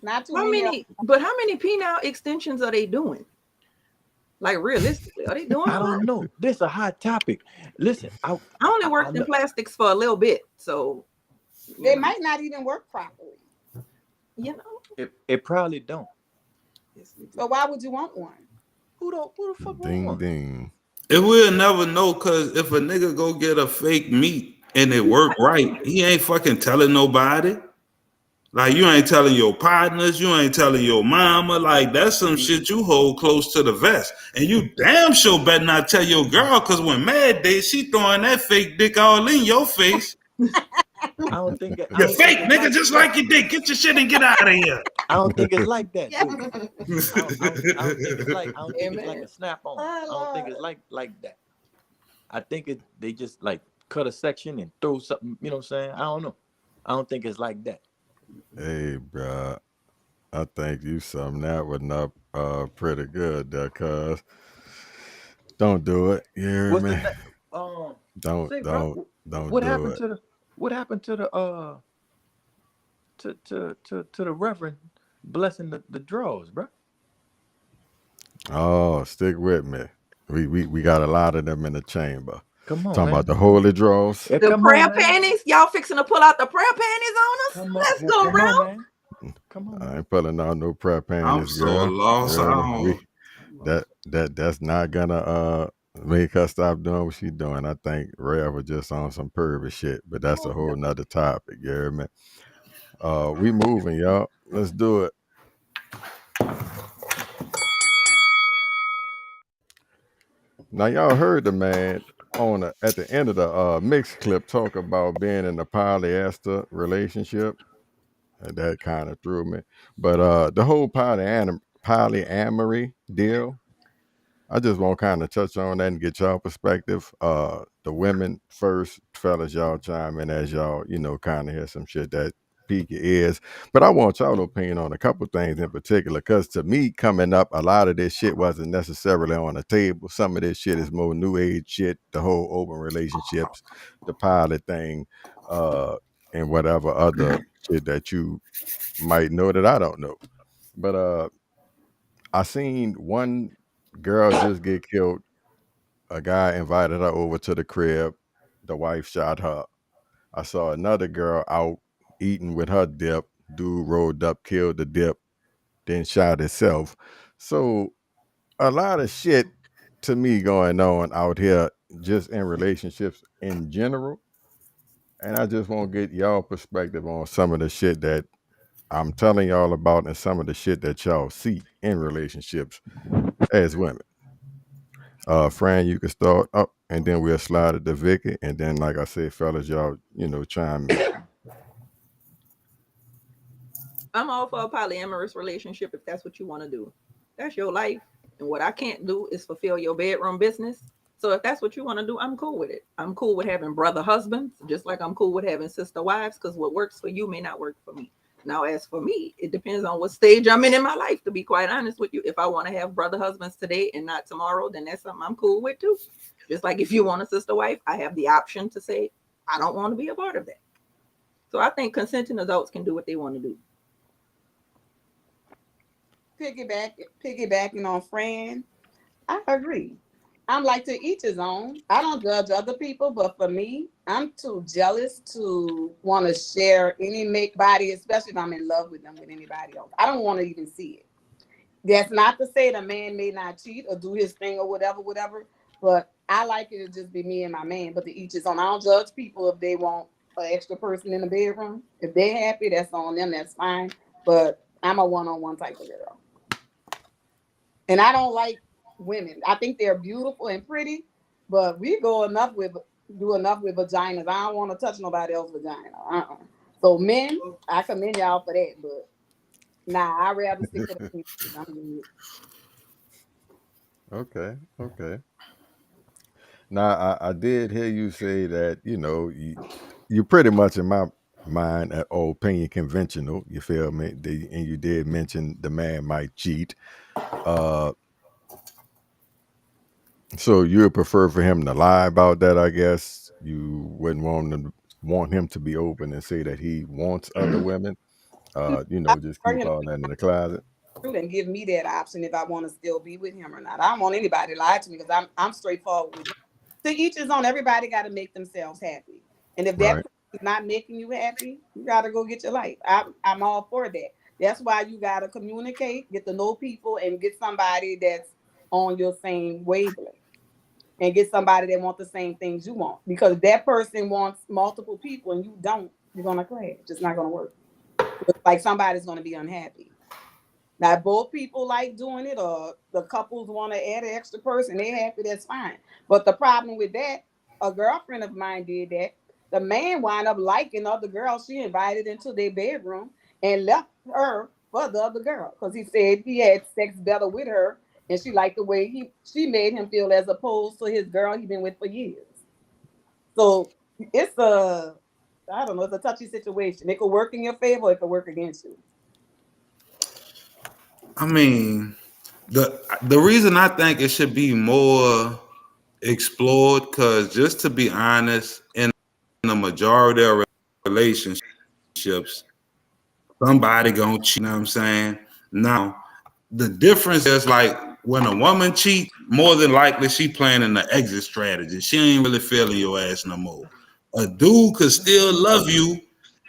Not too How many. many? But how many penile extensions are they doing? Like realistically, are they doing? I don't know. This is a hot topic. Listen, I only worked in plastics for a little bit, so they might not even work properly. You know, it probably don't. So why would you want one? Who the fuck Ding want one? ding. If we'll never know, cause if a nigga go get a fake meat and it work right, he ain't fucking telling nobody. Like you ain't telling your partners, you ain't telling your mama. Like that's some shit you hold close to the vest. And you damn sure better not tell your girl, cause when Mad Day, she throwing that fake dick all in your face. I don't think You're fake, nigga, just like your dick. Get your shit and get out of here. I don't think it's like that. I don't think it's like a snap on. I don't think it's like that. I think they just like cut a section and throw something. You know what I'm saying? I don't know. I don't think it's like that. Hey, bro, I think you summed that one up pretty good there, cuz. Don't do it. You hear me? Don't What do happened it. to the to the Reverend blessing the draws, bro? Oh, stick with me. We got a lot of them in the chamber. Come on, Talking man. about the holy draws. Yeah, the prayer panties. Y'all fixing to pull out the prayer panties on us? Let's go round. I ain't pulling out no prayer panties, I'm so girl. lost. That's not gonna make her stop doing what she's doing. I think Rev was just on some pervy shit, but that's a whole nother topic. You hear me? We moving, y'all. Let's do it. Now y'all heard the man at the end of the mix clip talk about being in a polyester relationship, and that kind of threw me. But the whole polyamory deal, I just want to kind of touch on that and get y'all perspective. The women first, fellas, y'all chime in as y'all, kind of hear some shit that pique your ears. But I want y'all opinion on a couple things in particular, because to me, coming up, a lot of this shit wasn't necessarily on the table. Some of this shit is more new age shit, the whole open relationships, the pilot thing, and whatever other shit that you might know that I don't know. But I seen one girl just get killed. A guy invited her over to the crib. The wife shot her. I saw another girl out eating with her dip. Dude rolled up, killed the dip, then shot himself. So a lot of shit to me going on out here just in relationships in general. And I just want to get y'all perspective on some of the shit that I'm telling y'all about and some of the shit that y'all see in relationships as women. Fran, you can start up, and then we'll slide it to Vicky, and then, like I said, fellas, y'all, chime in. I'm all for a polyamorous relationship if that's what you want to do. That's your life. And what I can't do is fulfill your bedroom business. So if that's what you want to do, I'm cool with it. I'm cool with having brother husbands, just like I'm cool with having sister wives, because what works for you may not work for me. Now, as for me, it depends on what stage I'm in my life, to be quite honest with you. If I want to have brother husbands today and not tomorrow, then that's something I'm cool with too. Just like if you want a sister wife, I have the option to say, I don't want to be a part of that. So I think consenting adults can do what they want to do. Piggybacking on Fran, I agree. I'm like, to each his own. I don't judge other people, but for me, I'm too jealous to want to share any make body, especially if I'm in love with them, with anybody else. I don't want to even see it. That's not to say the man may not cheat or do his thing or whatever, but I like it to just be me and my man, but to each his own. I don't judge people if they want an extra person in the bedroom. If they're happy, that's on them. That's fine. But I'm a one-on-one type of girl, and I don't like women. I think they're beautiful and pretty, but we do enough with vaginas. I don't want to touch nobody else's vagina. So men, I commend y'all for that, but nah, I'd rather stick to the people. I'm good. Okay. Now I did hear you say that you pretty much in my mind opinion conventional. You feel me? And you did mention the man might cheat. So you would prefer for him to lie about that, I guess. You wouldn't want him to be open and say that he wants other women. Just keep all that in the closet. And give me that option if I want to still be with him or not. I don't want anybody to lie to me because I'm straightforward with it. To each his own. Everybody got to make themselves happy. And if that person is not making you happy, you got to go get your life. I'm all for that. That's why you got to communicate, get to know people, and get somebody that's on your same wavelength. And get somebody that wants the same things you want. Because if that person wants multiple people and you don't, you're going to clash. It's just not going to work. It's like somebody's going to be unhappy. Now, both people like doing it or the couples want to add an extra person, they're happy, that's fine. But the problem with that, a girlfriend of mine did that. The man wound up liking other girls she invited into their bedroom and left her for the other girl because he said he had sex better with her and she liked the way she made him feel as opposed to his girl he'd been with for years. So it's a touchy situation. It could work in your favor, it could work against you. I mean, the reason I think it should be more explored, because just to be honest, in the majority of relationships, somebody gonna cheat, you know what I'm saying? Now, the difference is like when a woman cheat, more than likely she planning the exit strategy. She ain't really feeling your ass no more. A dude could still love you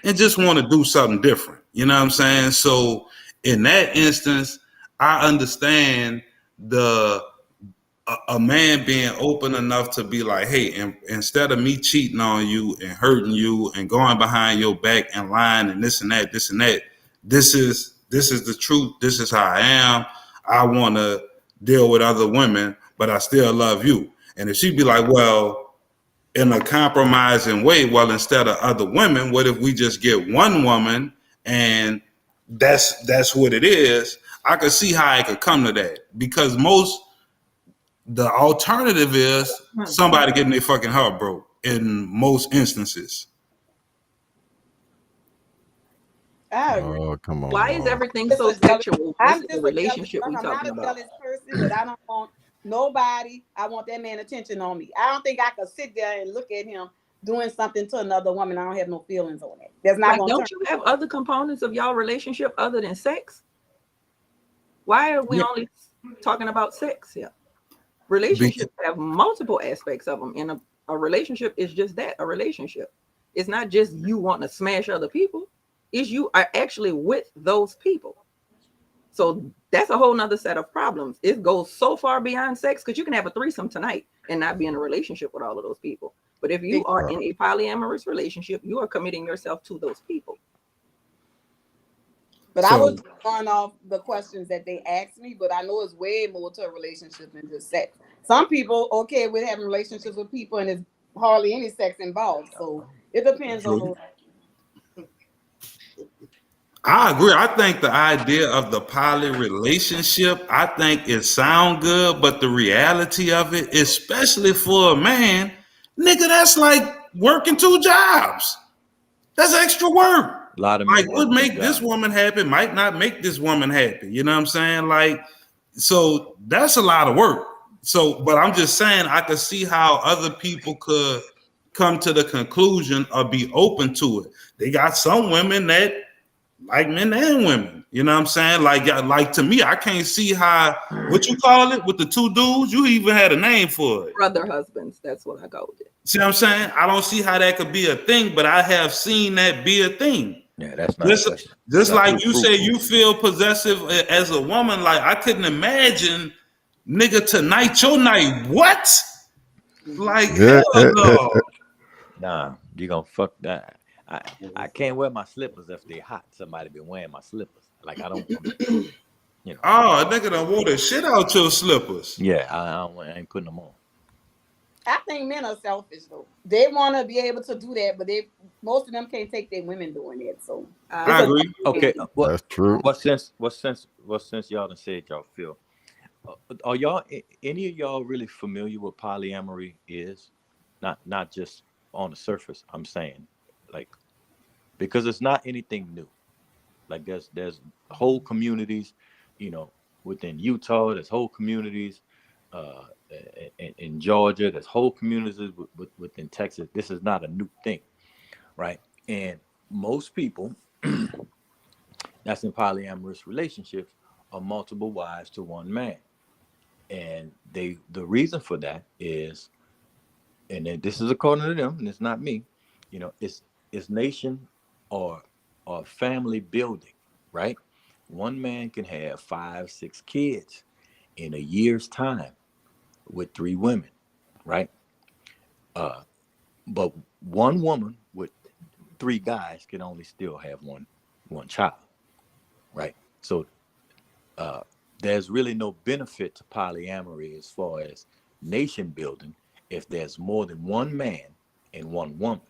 and just want to do something different. You know what I'm saying? So in that instance, I understand a man being open enough to be like, hey, instead of me cheating on you and hurting you and going behind your back and lying and this and that, this is the truth. This is how I am. I want to deal with other women, but I still love you. And if she'd be like, well, in a compromising way, well, instead of other women, what if we just get one woman and that's what it is? I could see how it could come to that, because the alternative is somebody getting their fucking heart broke in most instances. Oh, come on. Why is everything so sexual? I'm This is just a relationship we I'm not talking a about. jealous person, but I don't want nobody. I want that man attention on me. I don't think I could sit there and look at him doing something to another woman. I don't have no feelings on it. That's not Like, going to don't you have other components of y'all relationship other than sex? Why are we only talking about sex here? Relationships have multiple aspects of them, and a relationship is just that, a relationship. It's not just you wanting to smash other people. It's you are actually with those people. So that's a whole nother set of problems. It goes so far beyond sex, because you can have a threesome tonight and not be in a relationship with all of those people. But if you are in a polyamorous relationship, you are committing yourself to those people. But I was going off the questions that they asked me, but I know it's way more to a relationship than just sex. Some people okay with having relationships with people and there's hardly any sex involved. So it depends on. I agree. I think the idea of the poly relationship, I think it sound good, but the reality of it, especially for a man, nigga, that's like working 2 jobs. That's extra work. A lot of like would make this woman happy, might not make this woman happy. You know what I'm saying? Like, so that's a lot of work. So, but I'm just saying I could see how other people could come to the conclusion or be open to it. They got some women that like men and women. You know what I'm saying? Like to me, I can't see how, what you call it with the 2 dudes, you even had a name for it. Brother husbands, that's what I called it. See what I'm saying? I don't see how that could be a thing, but I have seen that be a thing. Yeah, that's not just like you say you feel possessive as a woman. Like I couldn't imagine, nigga, tonight your night. What? Like hell no. Nah, you gonna fuck that. I can't wear my slippers if they hot. Somebody been wearing my slippers. Like I don't, you know. Oh, nigga done wore the shit out your slippers. Yeah, I ain't putting them on. I think men are selfish though. They want to be able to do that, but most of them can't take their women doing that. So I agree. Okay, That's true. What sense y'all done said y'all feel? Are y'all any of y'all really familiar with polyamory is? Not just on the surface. I'm saying, like, because it's not anything new. Like there's whole communities, you know, within Utah. There's whole communities in Georgia. There's whole communities within Texas. This is not a new thing, right? And most people that's in polyamorous relationships are multiple wives to one man. And the reason for that is, and this is according to them, and it's not me, you know, it's nation or family building, right? One man can have 5, 6 kids in a year's time with 3 women, right? But one woman with 3 guys can only still have one child, right? So there's really no benefit to polyamory as far as nation building if there's more than one man and one woman.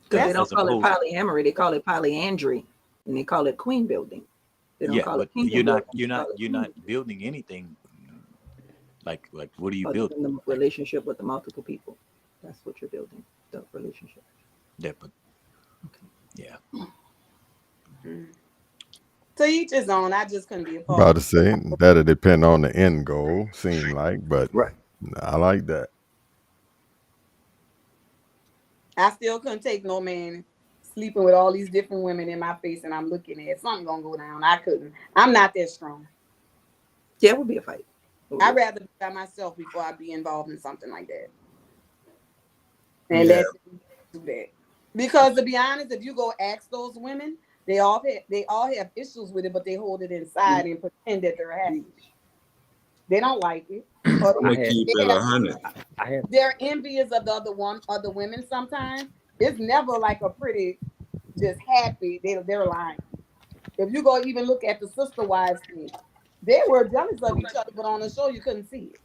Because they don't call it polyamory, they call it polyandry, and they call it queen building. They don't call it you're not building anything. Like what are you building? The relationship with the multiple people. That's what you're building. The relationship. Yeah, but yeah. to each his own. I just couldn't be a part. About to say that'll depend on the end goal, seem like, but right. I like that. I still couldn't take no man sleeping with all these different women in my face, and I'm looking at something gonna go down. I couldn't. I'm not that strong. Yeah, it would be a fight. I'd rather be by myself before I be involved in something like that. And let's do that. Because to be honest, if you go ask those women, they all have issues with it, but they hold it inside and pretend that they're happy. They don't like it. They're envious of the other women sometimes. It's never like a pretty, just happy. They're lying. If you go even look at the sister wives thing, they were jealous of each other, but on the show you couldn't see it.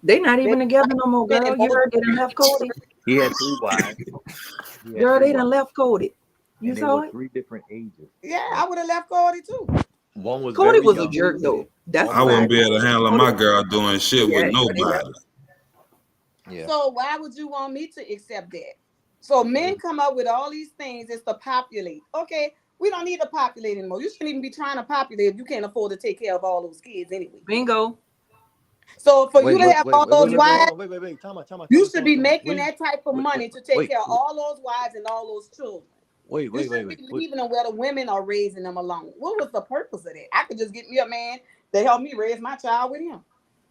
They're not even together no more, girl. You heard they done left Cody. He had 3 wives. Girl, they done left Cody. You saw it? 3 different ages. Yeah, I would have left Cody too. One was Cody was young. a jerk though. That's I wouldn't be able to handle my girl doing shit with nobody. Yeah. So why would you want me to accept that? So men come up with all these things is to populate. Okay, we don't need to populate anymore. You shouldn't even be trying to populate if you can't afford to take care of all those kids anyway. Bingo. So for you to have all those wives, Time out. you should be making that type of money to take care of all those wives and all those children. Wait. Leaving them where the women are raising them alone. What was the purpose of that? I could just get me a man to help me raise my child with him.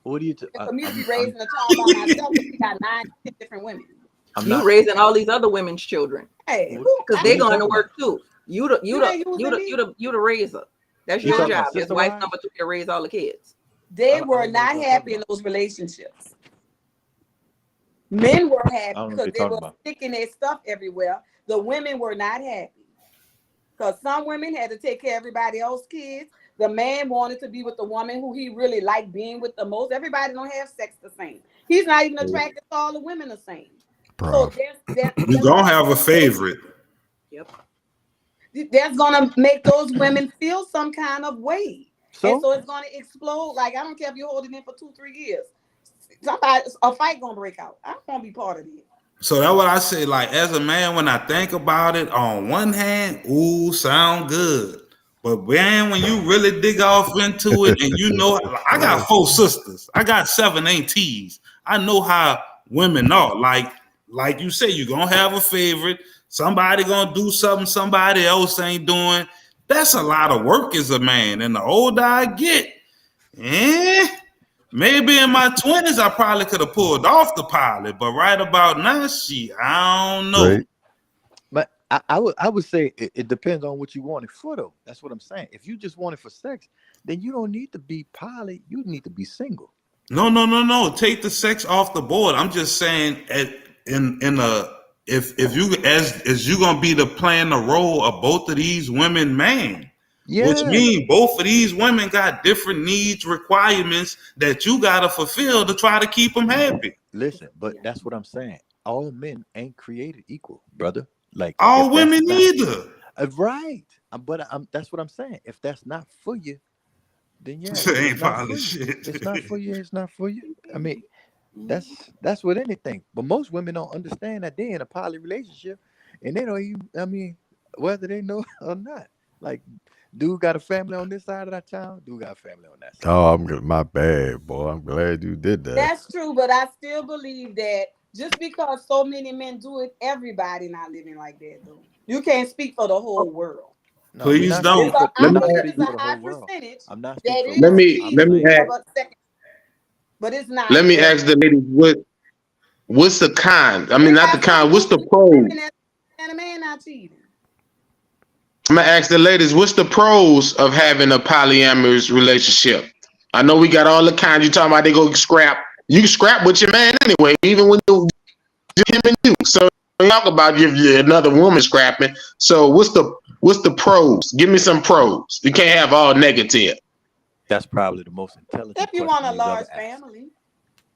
What do you? For me to be raising a child by myself, we got 9, 10 different women. You raising all these other women's children. Hey, because they're going to work too. You the raiser. That's your job. As wife number 2 to raise all the kids. They were not happy in those relationships. Men were happy because they were sticking their stuff everywhere. The women were not happy because some women had to take care of everybody else's kids. The man wanted to be with the woman who he really liked being with the most. Everybody don't have sex the same. He's not even attracted to all the women the same. So you're gonna have a favorite. Yep. That's gonna make those women feel some kind of way. And so it's gonna explode. Like I don't care if you hold it in for 2-3 years. A fight gonna break out. I don't want to be part of it. So that's what I say. Like as a man, when I think about it, on one hand, ooh, sound good. But man, when you really dig off into it, and you know, I got 4 sisters, I got 7 aunties. I know how women are. Like you say, you're gonna have a favorite. Somebody gonna do something somebody else ain't doing. That's a lot of work as a man. And the older I get, maybe in my 20s, I probably could have pulled off the pilot. But right about now, I don't know. Right. But I would say it depends on what you want it for, though. That's what I'm saying. If you just want it for sex, then you don't need to be poly. You need to be single. No. Take the sex off the board. I'm just saying, in a if you as you gonna be playing the role of both of these women, man. Which Yeah. means both of these women got different needs, requirements that you gotta fulfill to try to keep them happy. Listen, but that's what I'm saying. All men ain't created equal, brother. Like All if that's women not either. right. But that's what I'm saying. If that's not for you, then yeah, Ain't it's not probably for you. shit. It's not for you. It's not for you. I mean, that's with anything. But most women don't understand that they're in a poly relationship, and they don't even. I mean, whether they know or not. Like, dude got a family on this side of that town. Dude got a family on that side. Oh, I'm good. My bad, boy. I'm glad you did that. That's true, but I still believe that just because so many men do it, everybody not living like that, though. You can't speak for the whole world. No, we're Please not don't. speaking for, I we're not believe speaking it's for a the high whole world. percentage I'm not that speaking for is Let me cheating let me ask of a second, but it's not let me every ask the ladies what's the con? I mean, not the con. What's the pros? women and a man not cheating. I'm gonna ask the ladies, what's the pros of having a polyamorous relationship? I know we got all the cons. You talking about they go scrap. You can scrap with your man anyway, even when you him and you. So talk about if you're another woman scrapping. So what's the pros? Give me some pros. You can't have all negative. That's probably the most intelligent If you question want a you've ever large asked. family,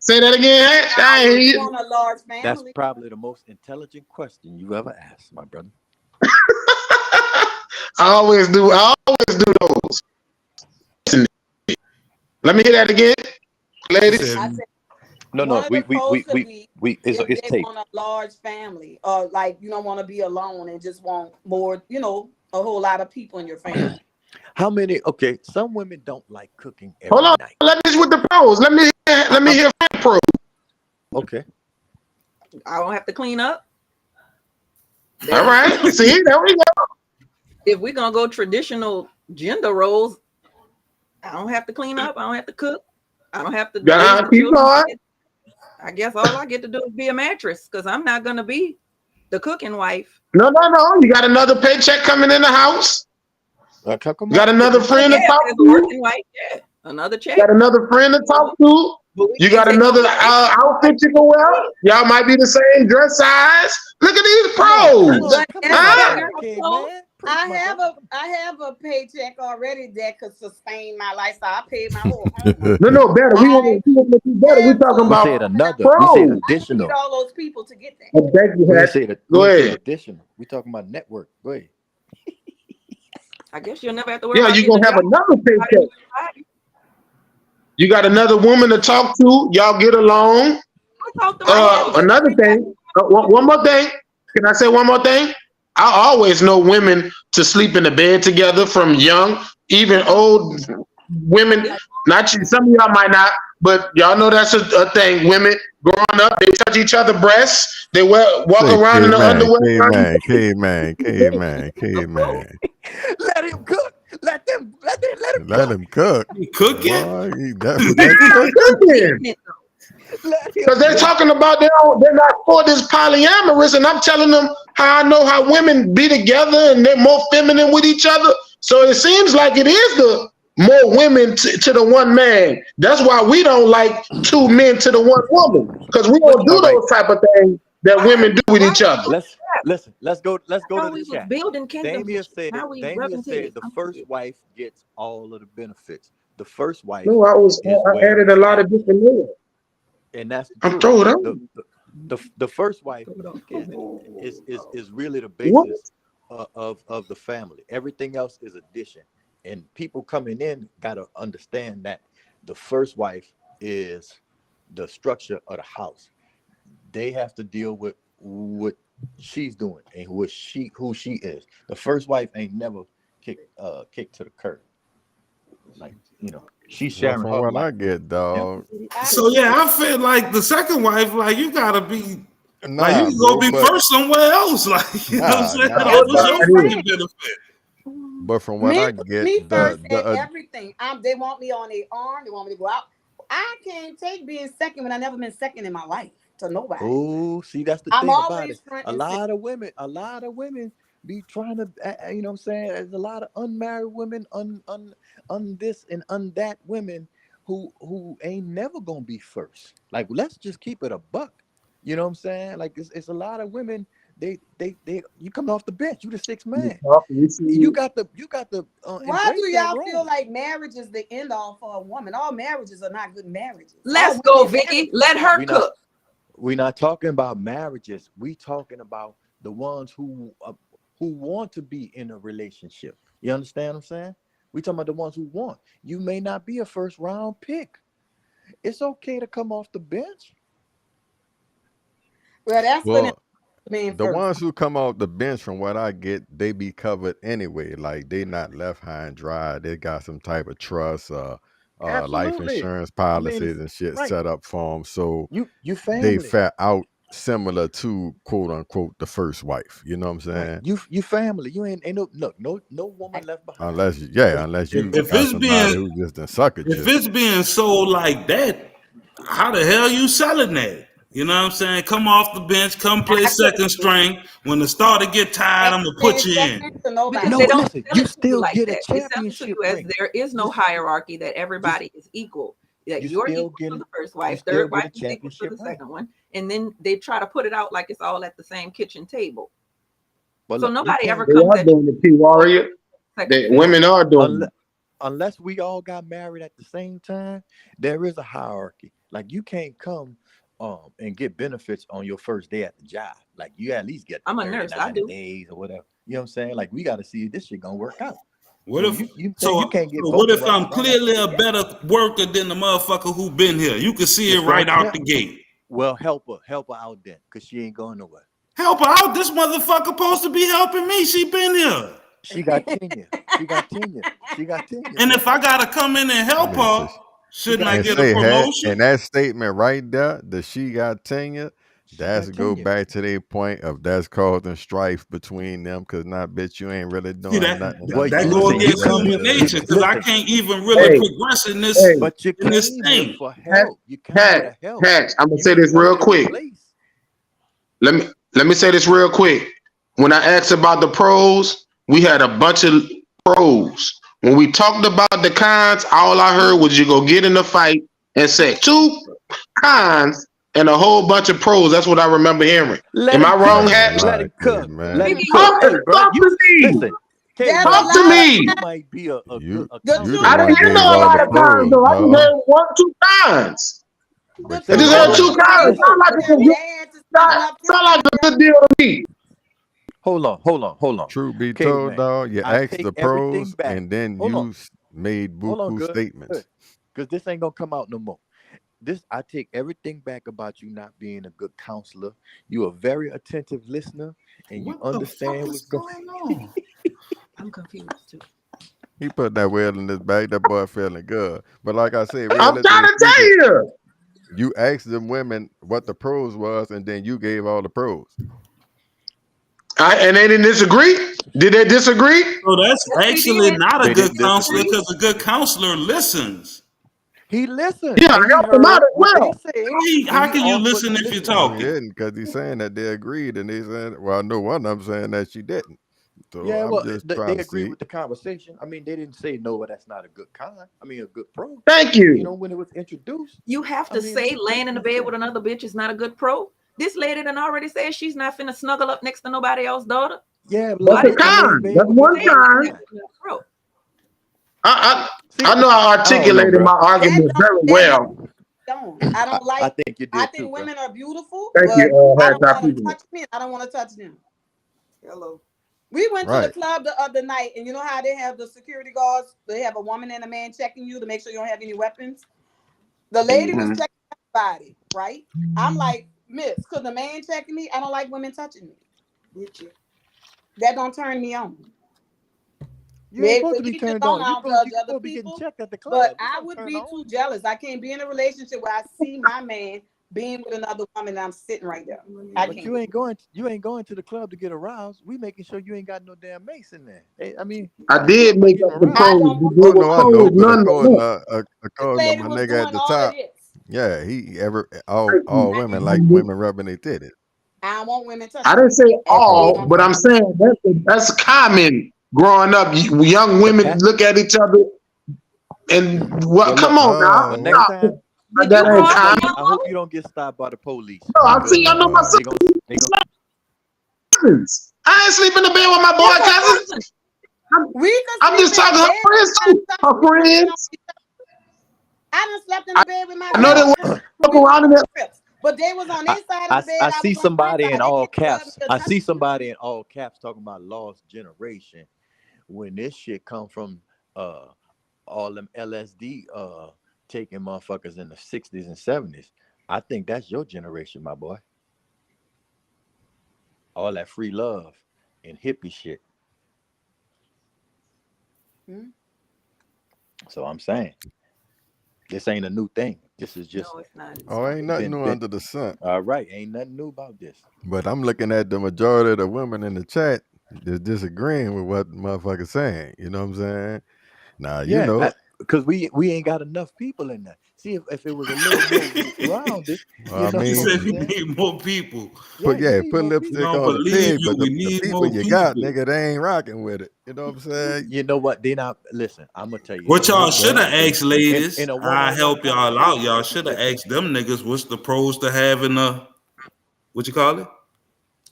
Say that again, Hatch. I ain't hear if you you. want a large That's family, probably the most intelligent question you ever asked, my brother. I always do those. Let me hear that again, She ladies. said, I said No, one of the pros could be it's if they taped. want a large family, or like you don't want to be alone and just want more, a whole lot of people in your family. How many? Okay, some women don't like cooking Hold every on. night. Let me with the pros. Let me hear the pros. Okay. I don't have to clean up. All right. See, there we go. If we're gonna go traditional gender roles, I don't have to clean up. I don't have to cook. I don't have to raise the Keep children. going. I guess all I get to do is be a mattress because I'm not gonna be the cooking wife. No. You got another paycheck coming in the house. You got another friend to Yeah, talk as a to. working wife, yeah. Another check. You got another friend to talk to. You got another outfit you can wear. Y'all might be the same dress size. Look at these pros. But guess Huh? what, girl? I have a paycheck already that could sustain my lifestyle. I paid my whole home. No, better. We want to do better. We talking We about said another. pros. We said I need additional. all those people to get that. Oh, thank you, We Hatch. said Go we said ahead. additional. We talking about network. Go ahead. I guess you'll never have to worry Yeah, about you're gonna have another paycheck. You got another woman to talk to. Y'all get along. Another thing. One more thing. Can I say one more thing? I always know women to sleep in the bed together from young, even old women. Not you. Some of y'all might not, but y'all know that's a thing. Women growing up, they touch each other's breasts. They walk Say around in the underwear. caveman. Let him cook. Let him Let him cook. Cooking? Boy, Because they're talking about they're not for this polyamorous, and I'm telling them how I know how women be together and they're more feminine with each other. So it seems like it is the more women to the one man. That's why we don't like two men to the one woman, because we don't do those type of things that women do with each other. Let's go to the was chat. building kingdoms. Damien said Now we Damien said represented. the first wife gets all of the benefits. The first wife No, I added a lot of different men. and that's I'm throwing up. the first wife is really the basis of the family. Everything else is addition. And people coming in gotta understand that the first wife is the structure of the house. They have to deal with what she's doing and who she is. The first wife ain't never kicked to the curb. Like, she's sharing From her what I life. get, dog. So yeah, I feel like the second wife, like you gotta be like Nah, you can go bro, be but- first somewhere else. Like you know what I'm saying? nah, Like, what's your fucking benefit? But from what I get, Me first and everything. They want me on their arm. They want me to go out. I can't take being second when I never been second in my life to nobody. Oh, see, that's the I'm thing about always it. front A and lot of women be trying to, you know what I'm saying? There's a lot of unmarried women, un this and un that women who ain't never gonna be first. Like, let's just keep it a buck. You know what I'm saying? Like it's a lot of women. They you come off the bench. You the sixth man. You got the Why do embrace that y'all role. feel like marriage is the end all for a woman? All marriages are not good marriages. Let's All go, women Vicky. marriages Let are her not- cook. We're not talking about marriages. We talking about the ones who want to be in a relationship. You understand what I'm saying? We talking about the ones who want. You may not be a first round pick. It's okay to come off the bench. Well, that's Well, being the first. ones who come off the bench, from what I get, they be covered anyway. Like they not left high and dry. They got some type of trust, life Absolutely. insurance I mean, policies and shit right. set up for them. So You they family. fat out similar to quote unquote the first wife. You know what I'm saying? Right. You family. You ain't no woman left behind. Unless you If got it's somebody being who just done suck at if you. it's being sold like that, how the hell you selling that? You know what I'm saying? Come off the bench, come play second string. When the starter get tired, I'm gonna put you in. Because No, they don't listen, sell you it to still like get a that. They sell it to championship you as ring. there is no hierarchy, that everybody is equal. That you you're still equal get to it- the first you wife, still third get a wife is equal to championship the ring. second one, and then they try to put it out like it's all at the same kitchen table. But So look, nobody ever They comes are at you doing it, P Warrior. second Women are doing unless, it. unless we all got married at the same time, there is a hierarchy. Like you can't come and get benefits on your first day at the job. Like you at least get I'm a 30, nurse. I 90 do. days or whatever. You know what I'm saying? Like we got to see if this shit gonna work out. What You if know, you so? can't get So what voted if I'm right clearly after a better worker than the motherfucker who been here? You can see it It's right gonna out the count. gate. Well, help her out then, cause she ain't going nowhere. Help her out. This motherfucker supposed to be helping me. She been here. She got tenure. She got tenure. And if I gotta come in and help her, shouldn't I And get a say promotion? and that statement right there, that she got tenure, that's go back to their point of that's causing strife between them, because not bitch you ain't really doing See that nothing. that go against human nature, because I can't even really progress in this But you in this came thing. here for help. You came here to help. Patch, I'm gonna You say ain't this come real here to quick. replace. Let me say this real quick. When I asked about the pros, we had a bunch of pros. When we talked about the cons, all I heard was you go get in a fight and say 2 cons and a whole bunch of pros. That's what I remember hearing. Am I wrong, Hatch? Let him cook. Let him Talk cook. Hey, bro, to me. listen. That's Talk a to lot. me. You might be a good You the I one didn't gave know a all lot the of cons pros, though. I just dog. heard 1, 2 cons. But I just heard 2 cons. Sound like a good deal to me. Hold on. Truth be Okay, told, man. dog, you I asked take the everything pros back. and then Hold you on. made Hold on, buku good. statements. Because this ain't gonna come out no more. I take everything back about you not being a good counselor. You a very attentive listener, and you understand what's going on. I'm confused too. He put that wheel in his bag. That boy feeling good. But like I said, I'm trying realistically to tell speaking, you. you asked them women what the pros was, and then you gave all the pros. And they didn't disagree? Did they disagree? So that's actually not a They good didn't counselor, disagree. because a good counselor listens. He listened. Yeah, and he help them out heard as what they well. said. How and he can you offered listen to if you're listen. No, he talking? didn't, because he's saying that they agreed, and they said, well, I know one of them saying that she didn't. So Yeah, I'm well, just they trying to agreed see. with the conversation. I mean, they didn't say no, but that's not a good con. I mean, a good pro. Thank You you. know, when it was introduced. You have I to mean, say let's laying in the be bed fair. with another bitch is not a good pro. This lady done already said she's not finna snuggle up next to nobody else's daughter. Yeah, That's Why a did you con. bed That's with one bitches all con. the time. pro? I know I I don't know, articulated bro. my argument very well. I don't like. I think you did I too, think bro. women are beautiful, Thank but you, I Hatch. don't I want them appreciate it. touch me. I don't want to touch them. Hello. We went to the Right. club the other night, and you know how they have the security guards? They have a woman and a man checking you to make sure you don't have any weapons. The lady was checking everybody, right? I'm like, Miss, because the man checking me, I don't like women touching me. That don't turn me on. You ain't Maybe supposed to to be each his turned own. on. I You don't supposed judge other to be getting people, checked at the club. but You I supposed to would turn be on. too jealous. I can't be in a relationship where I see my man being with another woman and I'm sitting right there. I But can't. you ain't going to the club to get aroused. We making sure you ain't got no damn mace in there. Hey, I mean, I did make up the I pros. don't. They Oh were no, I know, pros but nonetheless. according to Lady my was nigga at doing the all of top, this. yeah, all women like women rubbing their titties. I don't want women I touching didn't me. say They all, don't but touch I'm me. saying that's common growing up. Young women look at each other and what? Well, Come look. on now. But next Oh, time, Did That you ain't cross common. the I hope you don't get stopped by the police. No, I see. I know my They gon' cousins. I ain't sleep in the bed with my boy cousins. I'm just talking her friends too. Her friends. I done slept in the bed with my I know they girl, walk around in there. but they was on their side I, of the bed. I I see was on somebody my in side. all They didn't love caps. me or I touch see me. somebody in all caps talking about lost generation when this shit come from all them LSD taking motherfuckers in the 60s and 70s. I think that's your generation, my boy. All that free love and hippie shit. Hmm? So I'm saying this ain't a new thing. This is just No, it's not. Oh, ain't nothing new under the sun. all right. Ain't nothing new about this. But I'm looking at the majority of the women in the chat that's disagreeing with what motherfuckers saying. You know what I'm saying? Now, you Yeah, know, because we ain't got enough people in there. See, if it was a little more rounded, I you know He mean, what said I'm we saying? need more people. put Yeah, you need put more We people. lipstick don't on the believe pig, you. but We the need people more you got, people. nigga, they ain't rocking with it. You know what I'm saying? You know what? They not listen. I'm gonna tell you What this. y'all should have asked, ladies. In a I one-on-one help y'all out. conversation. Y'all should have Listen, asked them niggas what's the pros to having a what you call it?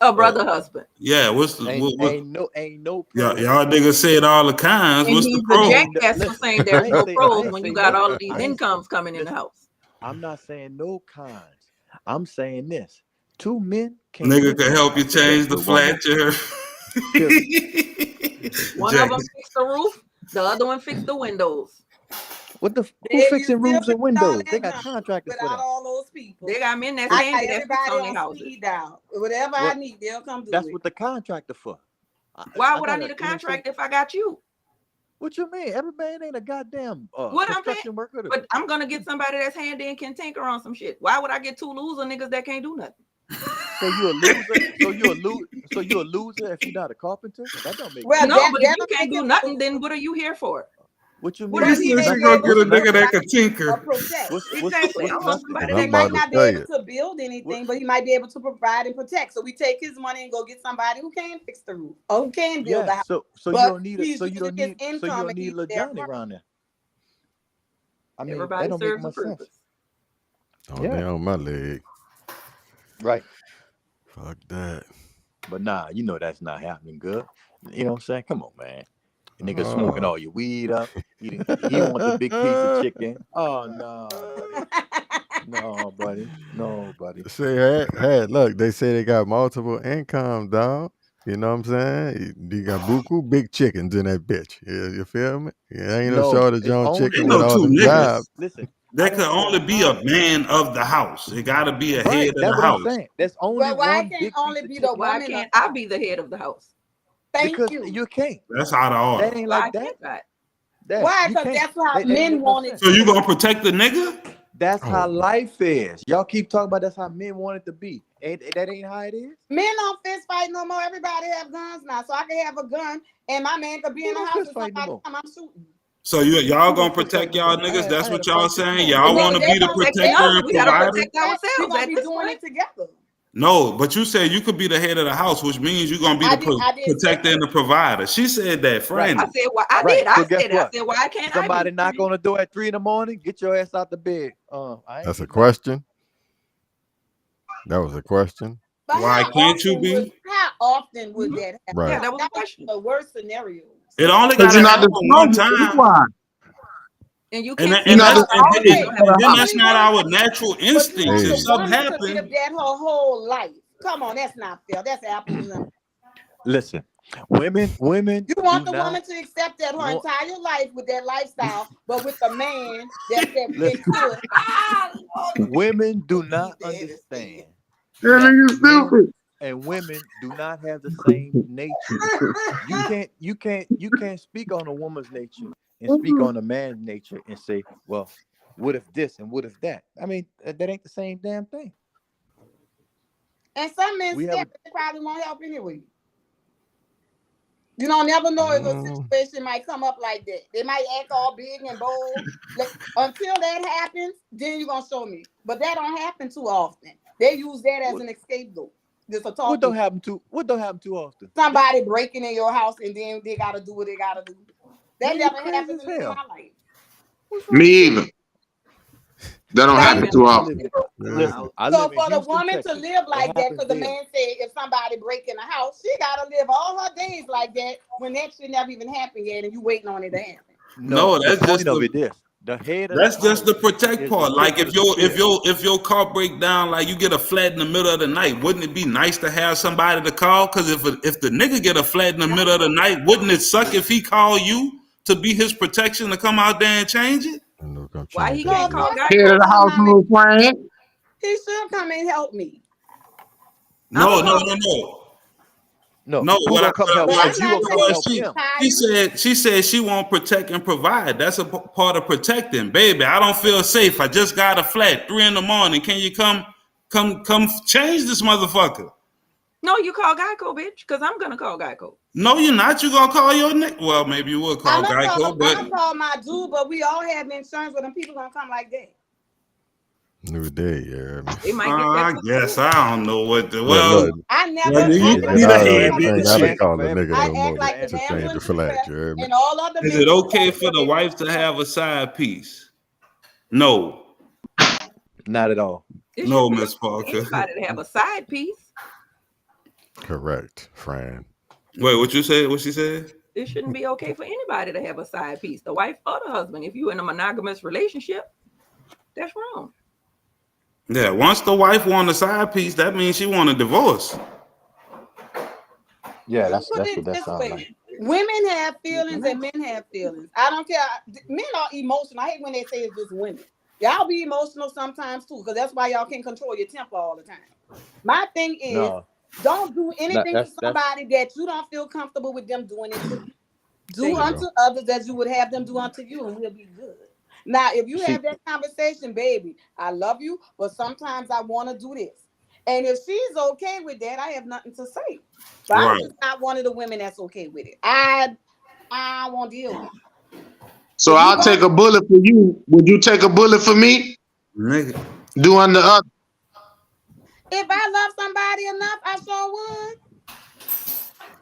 A brother husband. Yeah, what's the ain't no y'all niggas said all the cons. And What's the he's a pros? jackass for saying there's no pros when you got all of these I ain't incomes coming in the house. I'm not saying no cons. I'm saying this. Two men can't Nigga live can in a help you house together change the with one flat. woman. One Jack. of them fixed the roof, the other one fixed the windows. What the who They fixing still roofs and fixing all windows? They that got junk contractors for without that. all those people. They got men that's I handy got that fix everybody on their on houses. speed dial. Whatever I What? need, they'll come do That's it. what the contractor for. Why would I got need a you know what I'm saying? contract if I got you? What you mean? Every man ain't a goddamn What I'm paying, construction worker. but I'm gonna get somebody that's handy and can tinker on some shit. Why would I get two loser niggas that can't do nothing? So you a loser? So you a loser if you're not a carpenter? That don't make Well, sense. No, but if that you don't can't make do it nothing, then what are you here for? What you What mean? I She need said at she gonna get a home? nigga that can tinker. or protect. Exactly. I want somebody I'm He that might about not to be tell able you. to build anything, but he might be able to provide and protect. So we take his money and go get somebody who can fix the roof or who can build the Yeah. house. So you But don't need he's so you using don't his need so you income don't and need he's little there Johnny for around there. I mean, everybody that don't make serves a much sense. purpose. Oh, Yeah. they on my leg. Right. Fuck that. But nah, you know that's not happening good. You know what I'm saying? Come on, man. Nigga smoking all your weed up. He want the big piece of chicken. Oh no, buddy. No, buddy. No, buddy. Say, look, they say they got multiple income, dog. You know what I'm saying? You got buku big chickens in that bitch. You feel me? Yeah, ain't no No, shortage it's on only chicken Ain't with no all two them niggas. jobs. listen. There could only be a man of the house. It gotta be a head Right, of that's the what I'm house. saying. There's only But why one can't big only piece of be the chicken. Why woman? can't I be the head of the house? Thank Because you. you can't. That's out of order. That ain't Why like that. can't I? That Why? you Because can't. that's how That ain't men make no want it. sense. So you gonna protect the nigga? That's how Oh. life is. Y'all keep talking about that's how men want it to be. That ain't how it is. Men don't fist fight no more. Everybody have guns now, so I can have a gun and my man could be Who in the don't house fist and fight no somebody more? come, I'm shooting. So y'all Who gonna don't fist fight protect no y'all more? niggas? I That's had what a y'all fight this saying? morning. Y'all No, wanna they're be the gonna Protecting protector us, and we gotta provider? protect we're ourselves gonna at be this doing point. it together. No, but you said you could be the head of the house, which means you're gonna be the I did say protector that. and the provider. She said that, Right. Franny. I said, "Why?" I Right. did. I So guess said it. I what? said, "Why can't Somebody I be?" knock on the door at 3 a.m. Get your ass out the bed. I ain't That's a getting up. question. That was a question. But Why can't you be? how often would that happen? Right. Yeah, that was a That was question. the worst scenario. It only Because gotta you're not happen one disclosing. That's time. why. And you And can't that- You're and not that's and disclosing then, Okay, it for and the then house. that's not our natural but you instinct. want If the Hey. something woman to live happened, that her whole life. Come on, that's not fair. That's apples and oranges. Listen, women You want do the not woman to accept that her want. entire life with that lifestyle, but with the man that Listen, could. women do not understand That that nigga men stupid. and women do not have the same nature. You can't speak on a woman's nature and speak on a man's nature and say, well, what if this and what if that? I mean, that ain't the same damn thing. And some men We have scared they probably won't help anyway. You don't never know if a situation might come up like that. They might act all big and bold. Until that happens, then you're gonna show me. But that don't happen too often. They use that as an scapegoat. Just a what talking. don't happen too often? Somebody breaking in your house and then they gotta do what they gotta do. That Man, you never crazy happened as to me in hell. my life. What's wrong Me with you? either. That don't happen too often. Listen, I So live in for the Houston, woman to Texas. live like that, happens because the there. man said if somebody break in the house, she gotta live all her days like that when that shit never even happened yet, and you waiting on it to happen. No, the that's point just of the it. This the head of that's the just the house protect is part. the Like tip if of the spear. if your car break down, like you get a flat in the middle of the night, wouldn't it be nice to have somebody to call? Because if the nigga get a flat in the middle of the night, wouldn't it suck if he call you to be his protection to come out there and change it? Why he can't call Head of Geico? the household plan. He should come and help me. No. No, No, who gonna come help? But I'm You not gonna come saying help him? she said she won't protect and provide. That's a part of protecting, baby. I don't feel safe. I just got a flat 3 a.m. Can you come change this motherfucker? No, you call Geico, bitch, because I'm gonna call Geico. No, you're not. You gonna call your neck? Well, maybe you would call I'm Geico, but gonna call my dude, but we all have insurance with them. People gonna come like that. New day, yeah. They might I guess I don't know what the Look, I never. well, you I need never to I have ain't this gotta shit. call a nigga I no more act like to the change gambling the flat, you heard me? and all other Is men. it okay for the wife to have a side piece? No. Not at all. It No, should be Miss Parker. anybody to have a side piece. Correct, Fran. Wait, what you said? What she said? It shouldn't be okay for anybody to have a side piece, the wife or the husband. If you're in a monogamous relationship, that's wrong. Yeah, once the wife want a side piece, that means she want a divorce. Yeah, that's Put what it that this sounds way. like. Women have feelings and men have feelings. I don't care. Men are emotional. I hate when they say it's just women. Y'all be emotional sometimes too, because that's why y'all can't control your temper all the time. My thing is, No, don't do anything to that's somebody that you don't feel comfortable with them doing it to. There Do you unto go. others as you would have them do unto you, and we'll be good. Now, if you see. have that conversation, baby, I love you, but sometimes I want to do this. And if she's okay with that, I have nothing to say. But I'm Right. just not one of the women that's okay with it. I won't deal with it. So If you I'll go, take a bullet for you. Would you take a bullet for me? Nigga. Do unto others. if I love somebody enough, I sure would.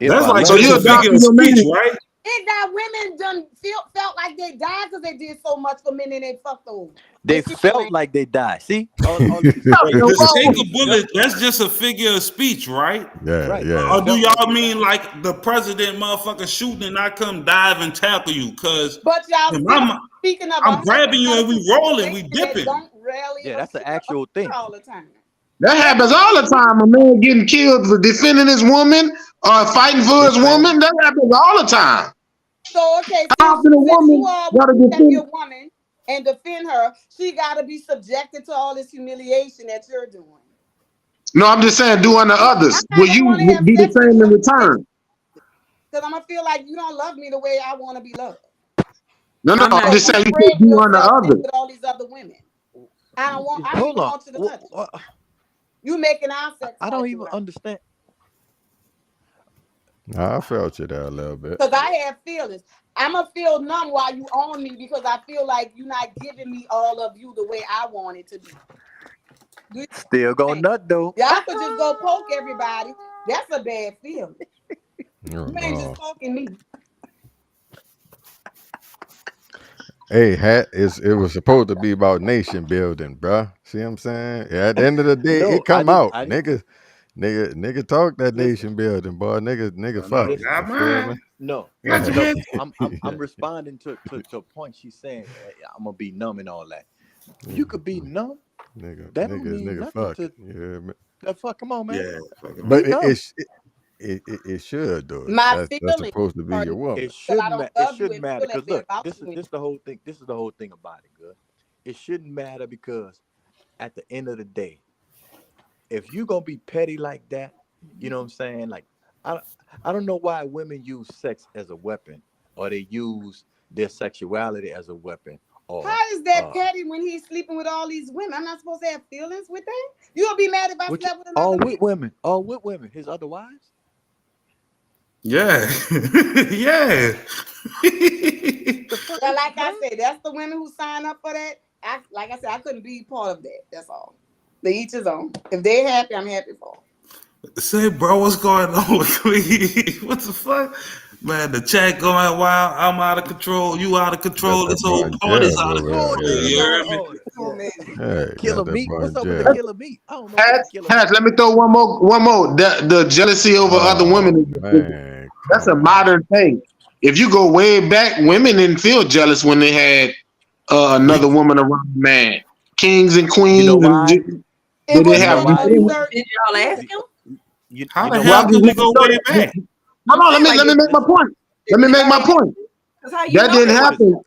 If That's I like So love just you a adopt figure of your man. speech, right? It got women done felt like they died because they did so much for men and they fucked over. they This shit felt ain't. like they died. See, all this is Right, Yo, just take whoa. a bullet. That's just a figure of speech, right? Yeah, right. yeah. Or They do felt like y'all they mean died. like the president motherfucker shooting and I come dive and tackle you? Cause But y'all in still my mind, speaking of I'm a grabbing you and we hypothetical rolling, we situation that dipping. don't rarely Yeah, that's an occur actual thing. all the time. That That happens don't all the time. A man getting killed for defending his woman or fighting for His his family. woman. That happens all the time. So okay, How since often a you woman all gotta want to protect defend? your woman and defend her, she got to be subjected to all this humiliation that you're doing. No, I'm just saying, do unto I'm others. not Will gonna you want to have do the sex with same you in return? because I'm gonna feel like you don't love me the way I want to be loved. No, I'm I'm not. just So saying you you should spread do unto yourself thin others. with all these other women. I don't Hold even on. want you to touch it. You making our sex I don't life even around. understand. I felt you there a little bit. Because I have feelings. I'm going to feel numb while you own me because I feel like you're not giving me all of you the way I want it to be. Do you Still go understand? nut though. Y'all could just go poke everybody. That's a bad feeling. Oh, You ain't just no. poking me. Hey, it was supposed to be about nation building, bruh. See what I'm saying? Yeah, at the end of the day, No, it come I out. didn't. Nigga talk that Listen, nation building, boy. Nigga No, fuck it. listen. got You feel me? mine. No, Got Yeah. your no. head. I'm responding to a point she's saying. I'm gonna be numb and all that. You could be numb. Nigga, That don't mean nigga nothing fuck to it. You hear me? that. Fuck, come on, man. Yeah, fucking But Be numb. it should do it. My That's feelings supposed to be are your numb woman. It because I shouldn't don't matter. It love you shouldn't and matter feel that because way look, about this you. is the whole thing. This is the whole thing about it, good. It shouldn't matter because at the end of the day, if you gonna be petty like that, you know what I'm saying? Like, I don't know why women use sex as a weapon or they use their sexuality as a weapon. Or How is that petty when he's sleeping with all these women? I'm not supposed to have feelings with that? You'll be mad if I which slept with all another with women, all with women, his other wives. Yeah. Yeah. The fuck Well, is like I huh? said, that's the women who sign up for that. Like I said, I couldn't be part of that. That's all. They each his own. If they're happy, I'm happy for them. Say, bro, what's going on with me? What the fuck? Man, the chat going wild. I'm out of control. You out of That control. This boy whole in party's jail out of over control. there. Whole thing Yeah. is You out hear of me? order. Hey, Killer got that meat. boy What's in up with the jail. killer meat? I don't know what the killer Let me throw one more. The jealousy over other women. Man, That's a modern thing. If you go way back, women didn't feel jealous when they had another woman around a man. Kings and queens. You know why? They didn't You know have. why? Did y'all ask him? How You the know hell why? can we go way back? Hold on, let me make my point. Let me make my point. How you That know didn't that? happen.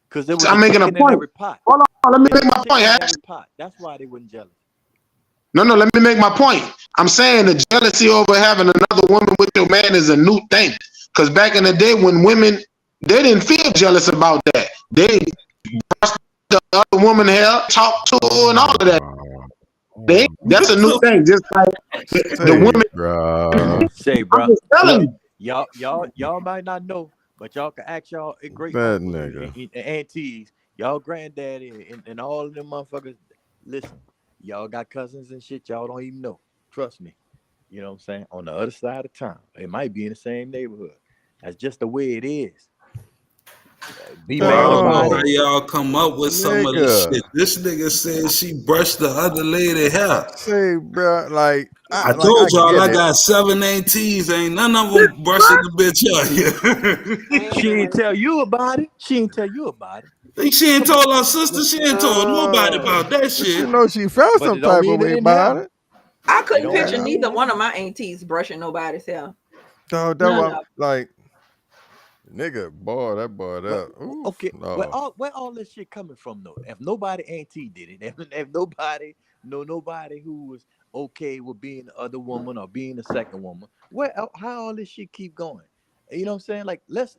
Because there was I'm a making a chicken in point. every pot. Hold on, let me There was make a my chicken point. in Hash. every pot. That's why they weren't jealous. No, let me make my point. I'm saying the jealousy over having another woman with your man is a new thing. Because back in the day when women, they didn't feel jealous about that. They brushed the other woman hair, talked to her, and all of that. That's a new thing. Just like the women. Say, I'm bro. just telling Look, you. y'all might not know, but y'all can ask y'all great That uncles nigga. and aunties, y'all granddaddy and all of them motherfuckers. Listen, y'all got cousins and shit y'all don't even know. Trust me. You know what I'm saying? On the other side of town. It might be in the same neighborhood. That's just the way it is. Be mad about How it. y'all come up with some of this Nigga. shit? This nigga said she brushed the other lady hair. Say, bro, like I I told y'all get I it. got 7 ATs. Ain't none of them brushing the bitch hair. She ain't tell you about it. She ain't tell you about it. She ain't told her sister. She ain't told nobody about that But shit. you know she felt But some it don't type of mean it way didn't about happen. it. I It couldn't don't picture mean it neither didn't one of happen. my aunties brushing nobody's hair. Dog, that None was of like nigga, boy, that boy that. Oof, Okay, no. where all this shit coming from though? If nobody auntie did it, if nobody who was okay with being the other woman or being the second woman, how all this shit keep going? You know what I'm saying? Like let's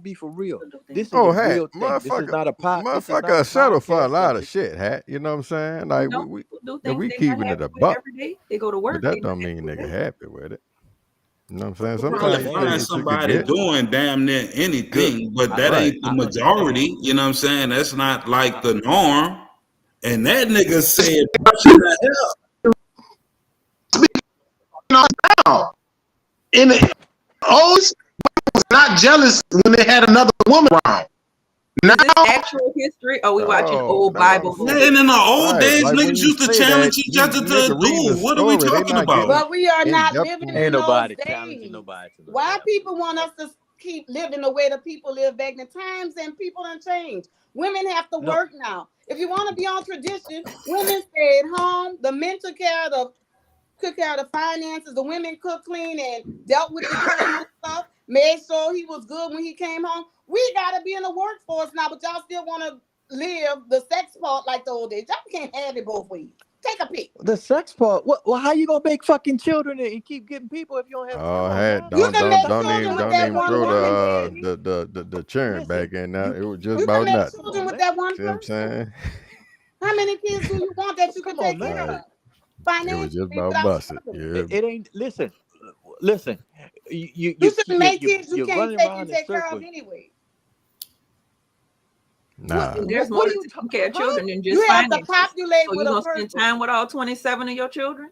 be for real. This is Oh, a hat, real thing. This is not a motherfucker settle for a podcast lot of subject. shit, hat. You know what I'm saying? You Like know, people do if things we they're not keeping it happy a with buck, every day. They go to but work. They that not don't happy mean with nigga that. happy with it. You know what I'm saying? You probably Sometimes you take find what you can somebody get. doing damn near anything, but that Right. ain't the majority. You know what I'm saying? That's not like the norm. And that nigga said brushing the hair. In the old was not jealous when they had another woman around. Now, Is this actual history or we watching old Bible yeah, movies? and in the old Right. days, Like when niggas you used to say that, challenge each you other to a nigga reading the duel. What are we story, they talking not about? getting But we are in not depth living on in Ain't those nobody days. challenging nobody to no Why battle. people want us to keep living the way the people live back in times and people done change. Women have to No. work now. If you want to be on tradition, women stay at home. The men took care of the finances. The women cooked, clean, and dealt with the children and stuff. Made sure he was good when he came home. We gotta be in the workforce now, but y'all still want to live the sex part like the old days. Y'all can't have it both ways. Take a pick. The sex part. Well, how you gonna make fucking children and keep getting people if you don't have? Oh, Come on, hat, now. You can make don't children with even that one throw woman, Daddy. the churn back in now. It was just You can about make nothing. children with that one See what I'm person. saying? How many kids do you want that you can take care Like, of it was just financially about without busted. struggling? Yeah. It ain't. Listen. You shouldn't make kids you you're can't running take around and in take care of circles. anyway. Nah. There's more to taking care of children than just You have to finances. populate So you with a gonna spend person. time with all 27 of your children?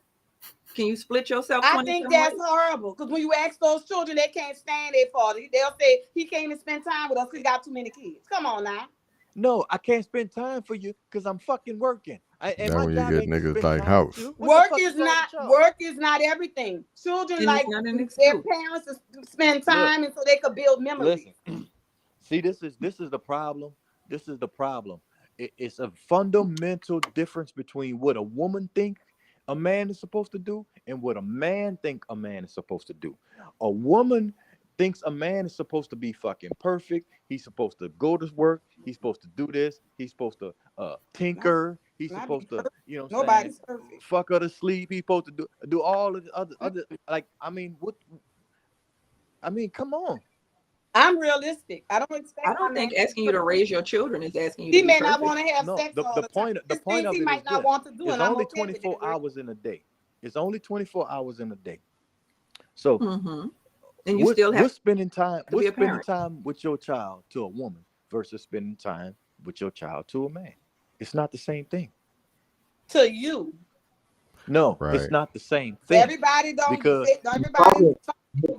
Can you split yourself I 27 think that's ways? horrible because when you ask those children, they can't stand their father. They'll say he can't even spend time with us because he got too many kids. Come on now. No, I can't spend time for you because I'm fucking working. And Now my when you job get ain't to niggas spend like time with House. you. What the Work fuck is wrong not with y'all? everything. Children And like it's not an their excuse. parents to spend time and so they could build memories. Listen, see, this is the problem. This is the problem. It's a fundamental difference between what a woman think a man is supposed to do and what a man think a man is supposed to do. A woman thinks a man is supposed to be fucking perfect. He's supposed to go to work. He's supposed to do this. He's supposed to tinker. He's Not supposed be to, perfect. you know what I'm Nobody's saying? perfect. Fuck her to sleep. He's supposed to do all of the other like, I mean, come on. I'm realistic. I don't expect I don't think asking you to raise your children is asking you He to be may not perfect. want to have No, sex all the the time. point There's of things he it might is not this. want to do, It's and I'm only okay with 24 that. hours in a day. It's only 24 hours in a day. So And you still have we're spending time to be a parent. with your child to a woman versus spending time with your child to a man. It's not the same thing. To you. No, Right. it's not the same thing. Everybody don't because say everybody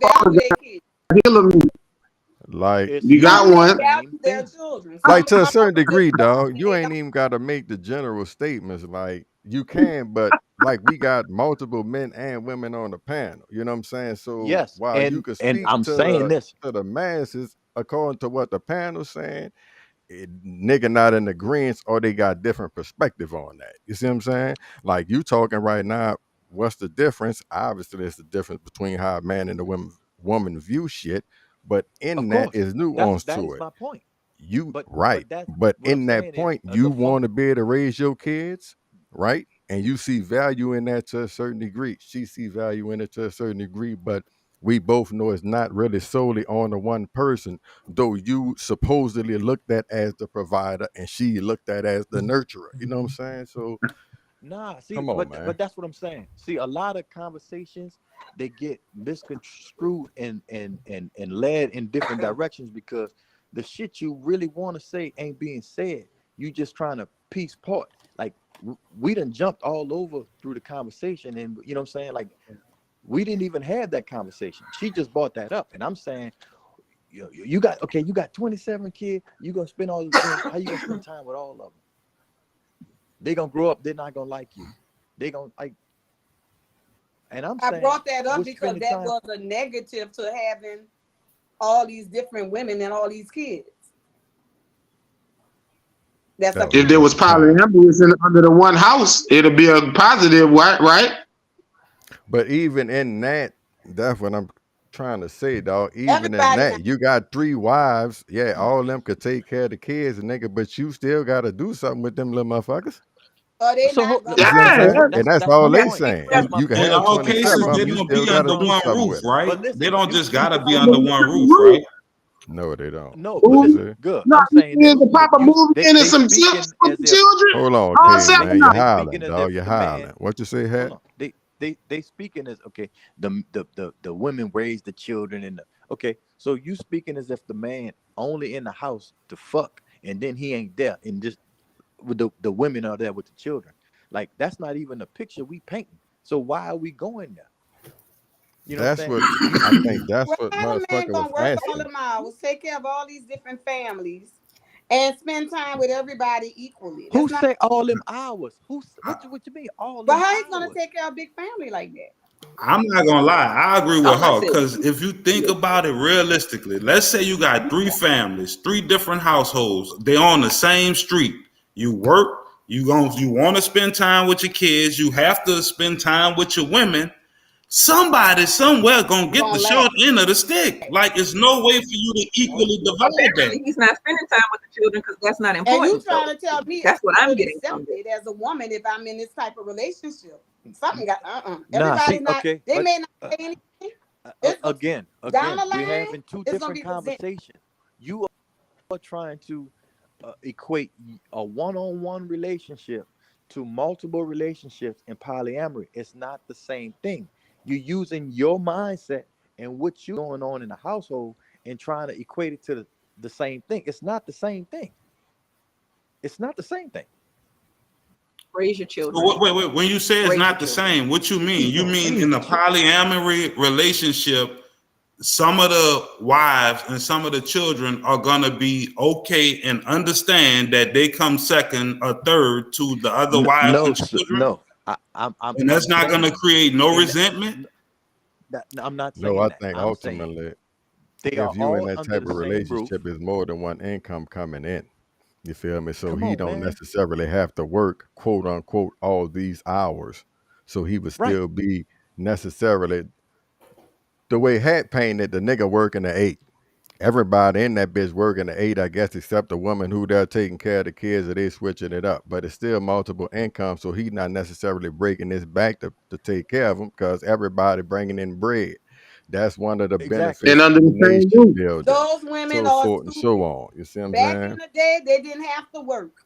value their kids. Killer me. Like You got one. Value their children. like to a Some certain motherfuckers degree, just dog, you they ain't even got to make the general statements. Like you can, but like we got multiple men and women on the panel. You know what I'm saying? So Yes, while you could and speak I'm to saying this. the masses according to what the panel's saying, nigga not in agreement or they got different perspective on that. You see what I'm saying? Like you talking right now, what's the difference? Obviously, it's the difference between how a man and a woman view shit, but in Of that course, is nuance that to is it. my point. You But right, that's but what I'm in that saying is point, the you fault. want to be able to raise your kids, right? And you see value in that to a certain degree. She see value in it to a certain degree, but we both know it's not really solely on the one person, though you supposedly looked at as the provider and she looked at as the nurturer. You know what I'm saying? So Nah, see, come on, but man. that's what I'm saying. See, a lot of conversations they get misconstrued and led in different directions because the shit you really want to say ain't being said. You just trying to piece part. Like we done jumped all over through the conversation, and you know what I'm saying? Like we didn't even have that conversation. She just brought that up, and I'm saying, you got 27 kids. You gonna spend all this time? How you gonna spend time with all of them? They gonna grow up. They're not gonna like you. They gonna like. And I'm I saying brought that up we're because spending that time. was a negative to having all these different women and all these kids. That's a If there was polyamorous under the one house, it'll be a positive, right? But even in that, that's what I'm trying to say, dog. Even in everybody. that, you got 3 wives. Yeah, all of them could take care of the kids, nigga, but you still got to do something with them little motherfuckers. They So not You gonna. see what I'm saying? And that's that's all my they point. saying. That's my You can point. In have all 27 cases, of they them, you don't still be got to under do one something roof, with them. right? But listen, They don't you just gotta be speaking under one roof, right? No, they don't. no, but What you listen, say? good. No, I'm saying is this. to pop a movie They in and some speaking chips with as the if children Hold on, all Cade, second man. night. You're they hollering, speaking as dog. if You're the man. hollering. What you say, Hold Hat? on. They speaking as okay. The women raise the children and okay. So you speaking as if the man only in the house to fuck and then he ain't there and just with the women are there with the children. Like that's not even the picture we painting. So why are we going there? You know what That's I'm what saying? I think. That's Well, what how a man motherfucker was gonna work all asking. them hours, take care of all these different families, and spend time with everybody equally? Who That's not. say all them hours? What you mean all But them how he's gonna hours? take care of a big family like that? I'm not gonna lie, I agree with I'm not her saying. because if you think about it realistically, let's say you got 3 families, 3 different households, they're on the same street. You work, you want to spend time with your kids, you have to spend time with your women. Somebody somewhere gonna get the Gonna short laugh. end of the stick. Like it's no way for you to equally divide that. Apparently, he's not spending time with the children because that's not And you important. trying So to tell me I that's what I'm should getting accept from this. it as a woman if I'm in this type of relationship? Something got Nah, Everybody see, not. okay, They but may not say anything. It's again, down the we're line. having 2 It's gonna different be presented. conversations. You are trying to equate a one-on-one relationship to multiple relationships in polyamory. It's not the same thing. You're using your mindset and what you going on in the household and trying to equate it to the same thing. It's not the same thing. It's not the same thing. Raise your So children. wait. When you say it's Raise not your the children. same, what you mean? You mean Raise in the a children. polyamory relationship, some of the wives and some of the children are gonna be okay and understand that they come second or third to the other wives No, and children, no. I'm and that's not saying gonna create no in resentment. I'm not No, saying I that. think I'm saying ultimately, they are if you in all that under type the of same roof. relationship, is more than one income coming in. You feel me? So Come he on, don't man. necessarily have to work, quote unquote, all these hours. So he would Right. still be necessarily the way Hat painted the nigga working at 8. Everybody in that bitch working at 8, I guess, except the woman who they're taking care of the kids or they switching it up. But it's still multiple income, so he's not necessarily breaking his back to take care of them because everybody bringing in bread. That's one of the Exactly. And benefits under of the same nation roof. building, Those women so are forth and so stupid. on. You see what I'm Back saying? in the day, they didn't have to work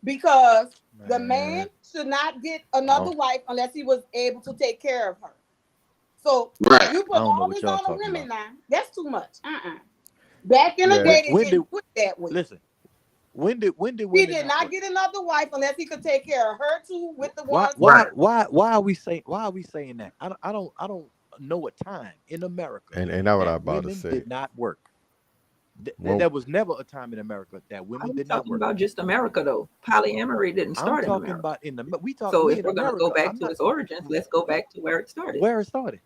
because the man Man. should not get another Oh, wife unless he was able to take care of her. So Right. you I put don't know all what this y'all on the talking women about. now. That's too much. Back in the Yeah. day, they When did didn't put it that way. listen? When did He women did not not work? get another wife unless he could take care of her too with the Why ones who why work. why are we saying that? I don't know a time in America And that's what I'm that about to women say. did not work. Well, There was never a time in America that women I'm did not talking work. about just America though. Polyamory didn't I'm start in talking America. about in the we talk So we if in we're gonna go America. back I'm to not its origins, let's go back to where it started. where it started.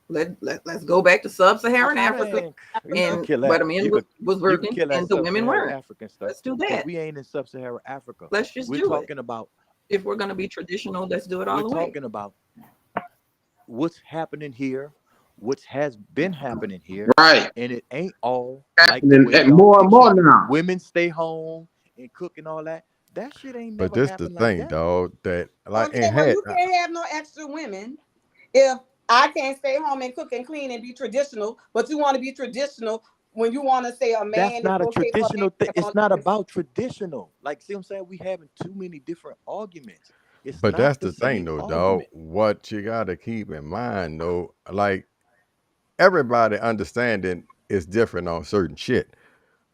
Let's go back to sub-Saharan Africa, Man, you can and kill where that. the men You was could working kill that and the women sub-Saharan weren't. African stuff. Let's do Because that. we ain't in sub-Saharan Africa. Let's just We're do it. talking about If we're gonna be traditional, let's do it all we're the way. talking about what's happening here, what has been happening here, Right. and it ain't all like the Happening way at y'all more and more picture. now. Women stay home and cook and all that. That shit ain't but never this the happened like thing, that. dog. That like Okay, and well, had you can't have no extra women if I can't stay home and cook and clean and be traditional, but you want to be traditional when you want to say a That's man not it's a okay for a man traditional to thing. have It's all not these- about traditional. Like, see what I'm saying? We having too many different arguments. It's But not that's the the thing, same though, dog. argument. What you gotta keep in mind, though, like everybody understanding is different on certain shit.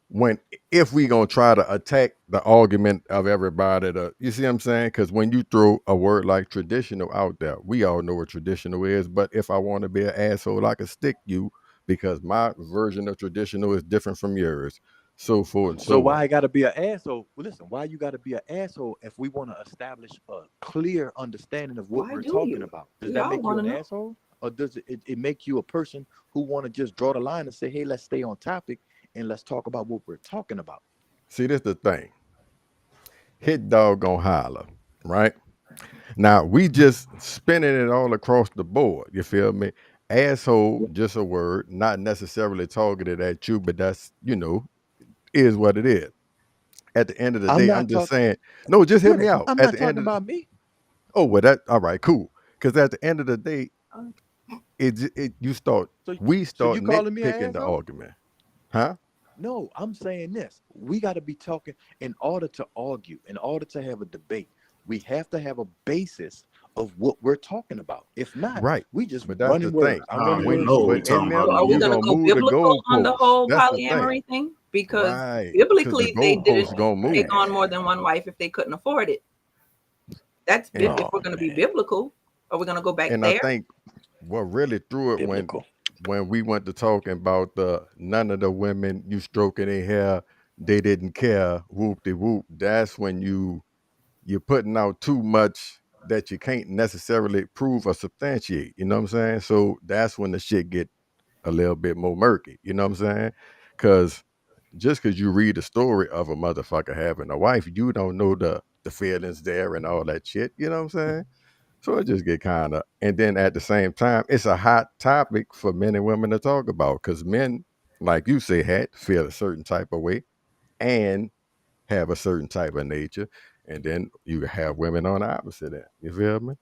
When if we gonna try to attack the argument of everybody, you see what I'm saying? Because when you throw a word like traditional out there, we all know what traditional is. But if I want to be an asshole, I can stick you because my version of traditional is different from yours, so forth and So so why on. I gotta be an asshole? Well, listen, why you gotta be an asshole if we want to establish a clear understanding of what Why we're do talking you? about? Does We that all make you want an to know. asshole, or does it make you a person who want to just draw the line and say, hey, let's stay on topic and let's talk about what we're talking about? See, this the thing. Hit dog gonna holler, right? Now we just spinning it all across the board. You feel me? Asshole, just a word, not necessarily targeted at you, but that's is what it is. At the end of the I'm day, I'm not just talking. saying, no, just hear me out. I'm At not the talking end of the, about me. oh, well, that all right, cool. Because at the end of the day, we So start you calling me an nitpicking the asshole? argument, huh? No, I'm saying this. We got to be talking in order to argue, in order to have a debate. We have to have a basis of what we're talking about. If not, Right. we just But that's the running thing. words. I'm running You words. know what we But talking in about. them, So are we you gonna gonna go move the biblical on the goalposts. whole That's the thing, polyamory thing? Because right? Because the biblically, they didn't goalposts gonna move. take on more than one wife if they couldn't afford it. That's And if we're gonna be biblical. Are we gonna go back and I there? think what really threw it Biblical. when we went to talking about none of the women you stroking their hair, they didn't care, whoop de whoop. That's when you're putting out too much that you can't necessarily prove or substantiate. You know what I'm saying? So that's when the shit get a little bit more murky. You know what I'm saying? Because just because you read the story of a motherfucker having a wife, you don't know the feelings there and all that shit. You know what I'm saying? So it just get kind of, and then at the same time, it's a hot topic for men and women to talk about because men, like you say, feel a certain type of way and have a certain type of nature, and then you have women on the opposite end. You feel me?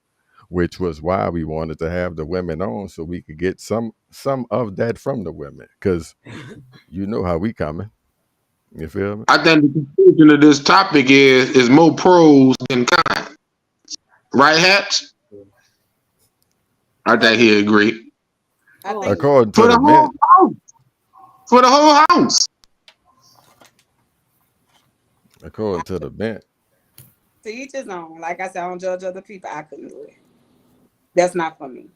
Which was why we wanted to have the women on so we could get some of that from the women because you know how we coming. You feel me? I think the conclusion of this topic is more pros than cons. Right, Hatch? I think he agree. I think According For to the the whole men, house. For the whole house. according to the men, to each his own. Like I said, I don't judge other people. I couldn't do it. That's not for me.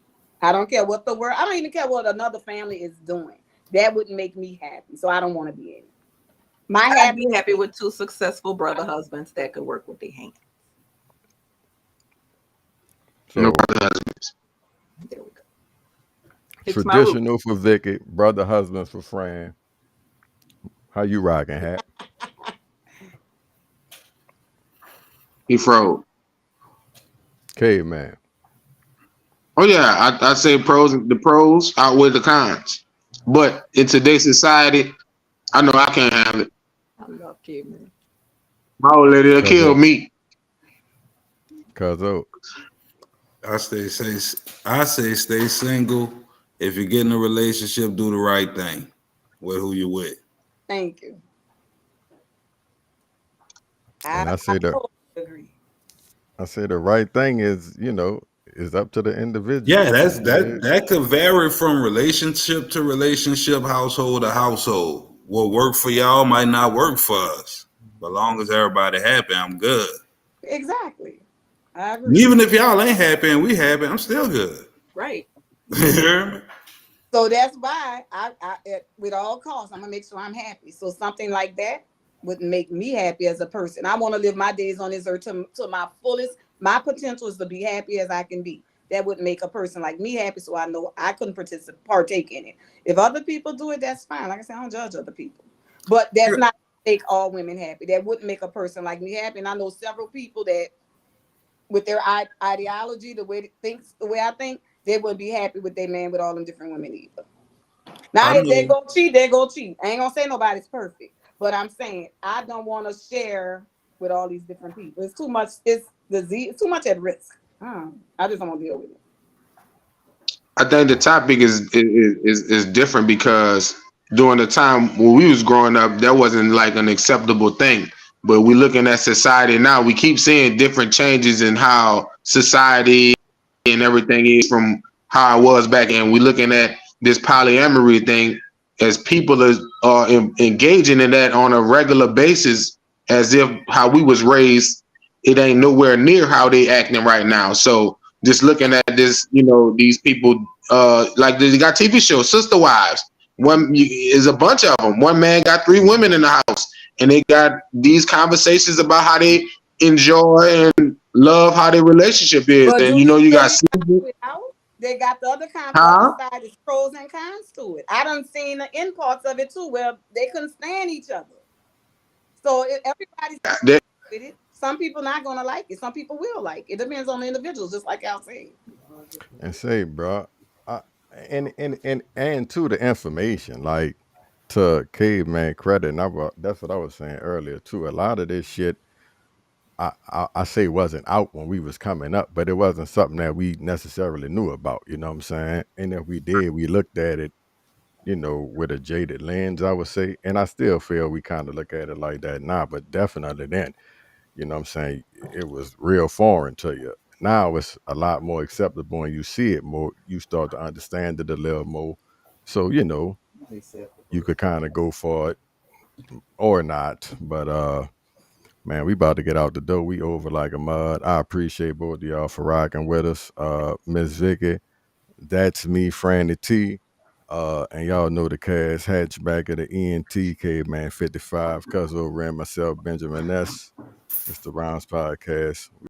I don't care what the world. I don't even care what another family is doing. That wouldn't make me happy. So I don't want to be in it. I'd be happy with two successful brother husbands that could work with their hands. so No brother husbands. There we go. It's my traditional for Vicky, brother husbands for Fran. How you rocking, Hat? He froze. Caveman. Oh yeah, I say the pros outweigh the cons. But in today's society, I know I can't have it. I love cavemen. My old lady will kill me. Cause I say stay single. If you get in a relationship, do the right thing with who you with. Thank you. and I say totally agree. the right thing is, is up to the individual. Yeah, that could vary from relationship to relationship, household to household. What worked for y'all might not work for us. But long as everybody happy, I'm good. Exactly. I agree. Even if y'all ain't happy and we happy, I'm still good. Right. So So that's why with all costs, I'm gonna make sure I'm happy. So something like that would make me happy as a person. I want to live my days on this earth to my fullest. My potential is to be happy as I can be. That would make a person like me happy. So I know I couldn't partake in it. If other people do it, that's fine. Like I said, I don't judge other people. But that's not make all women happy. That wouldn't make a person like me happy. And I know several people that with their ideology, the way I think, they wouldn't be happy with their man with all them different women either. Now, if they go cheat, they go cheat. I ain't gonna say nobody's perfect, but I'm saying I don't want to share with all these different people. It's too much. It's disease. It's too much at risk. I just don't want to deal with it. I think the topic is different because during the time when we was growing up, that wasn't like an acceptable thing. But we looking at society now, we keep seeing different changes in how society and everything is from how it was back. And we looking at this polyamory thing as people are engaging in that on a regular basis, as if how we was raised, it ain't nowhere near how they acting right now. So just looking at this, these people, like they got TV shows, Sister Wives. One is a bunch of them. One man got 3 women in the house, and they got these conversations about how they enjoy and love how their relationship is. But and you got they got the other kind of side, is pros and cons to it. I done seen the end parts of it too, where they couldn't stand each other. So everybody's with it. Some people not gonna like it. Some people will like it. It depends on the individuals, just like Al said. And say, bro, and to the information, like to Caveman credit, and that's what I was saying earlier too. A lot of this shit, I say wasn't out when we was coming up, but it wasn't something that we necessarily knew about. You know what I'm saying? And if we did, we looked at it, with a jaded lens, I would say. And I still feel we kind of look at it like that now, but definitely then, you know what I'm saying, it was real foreign to you. Now it's a lot more acceptable and you see it more, you start to understand it a little more. So, you could kind of go for it or not. But man, we about to get out the door. We over like a mud. I appreciate both of y'all for rocking with us. Miss Vicky, that's me, Franny T. And y'all know the cast, Hatchback of the ENT, Caveman 55, Cuz over and myself, Benjamin S. It's the Rounds Podcast.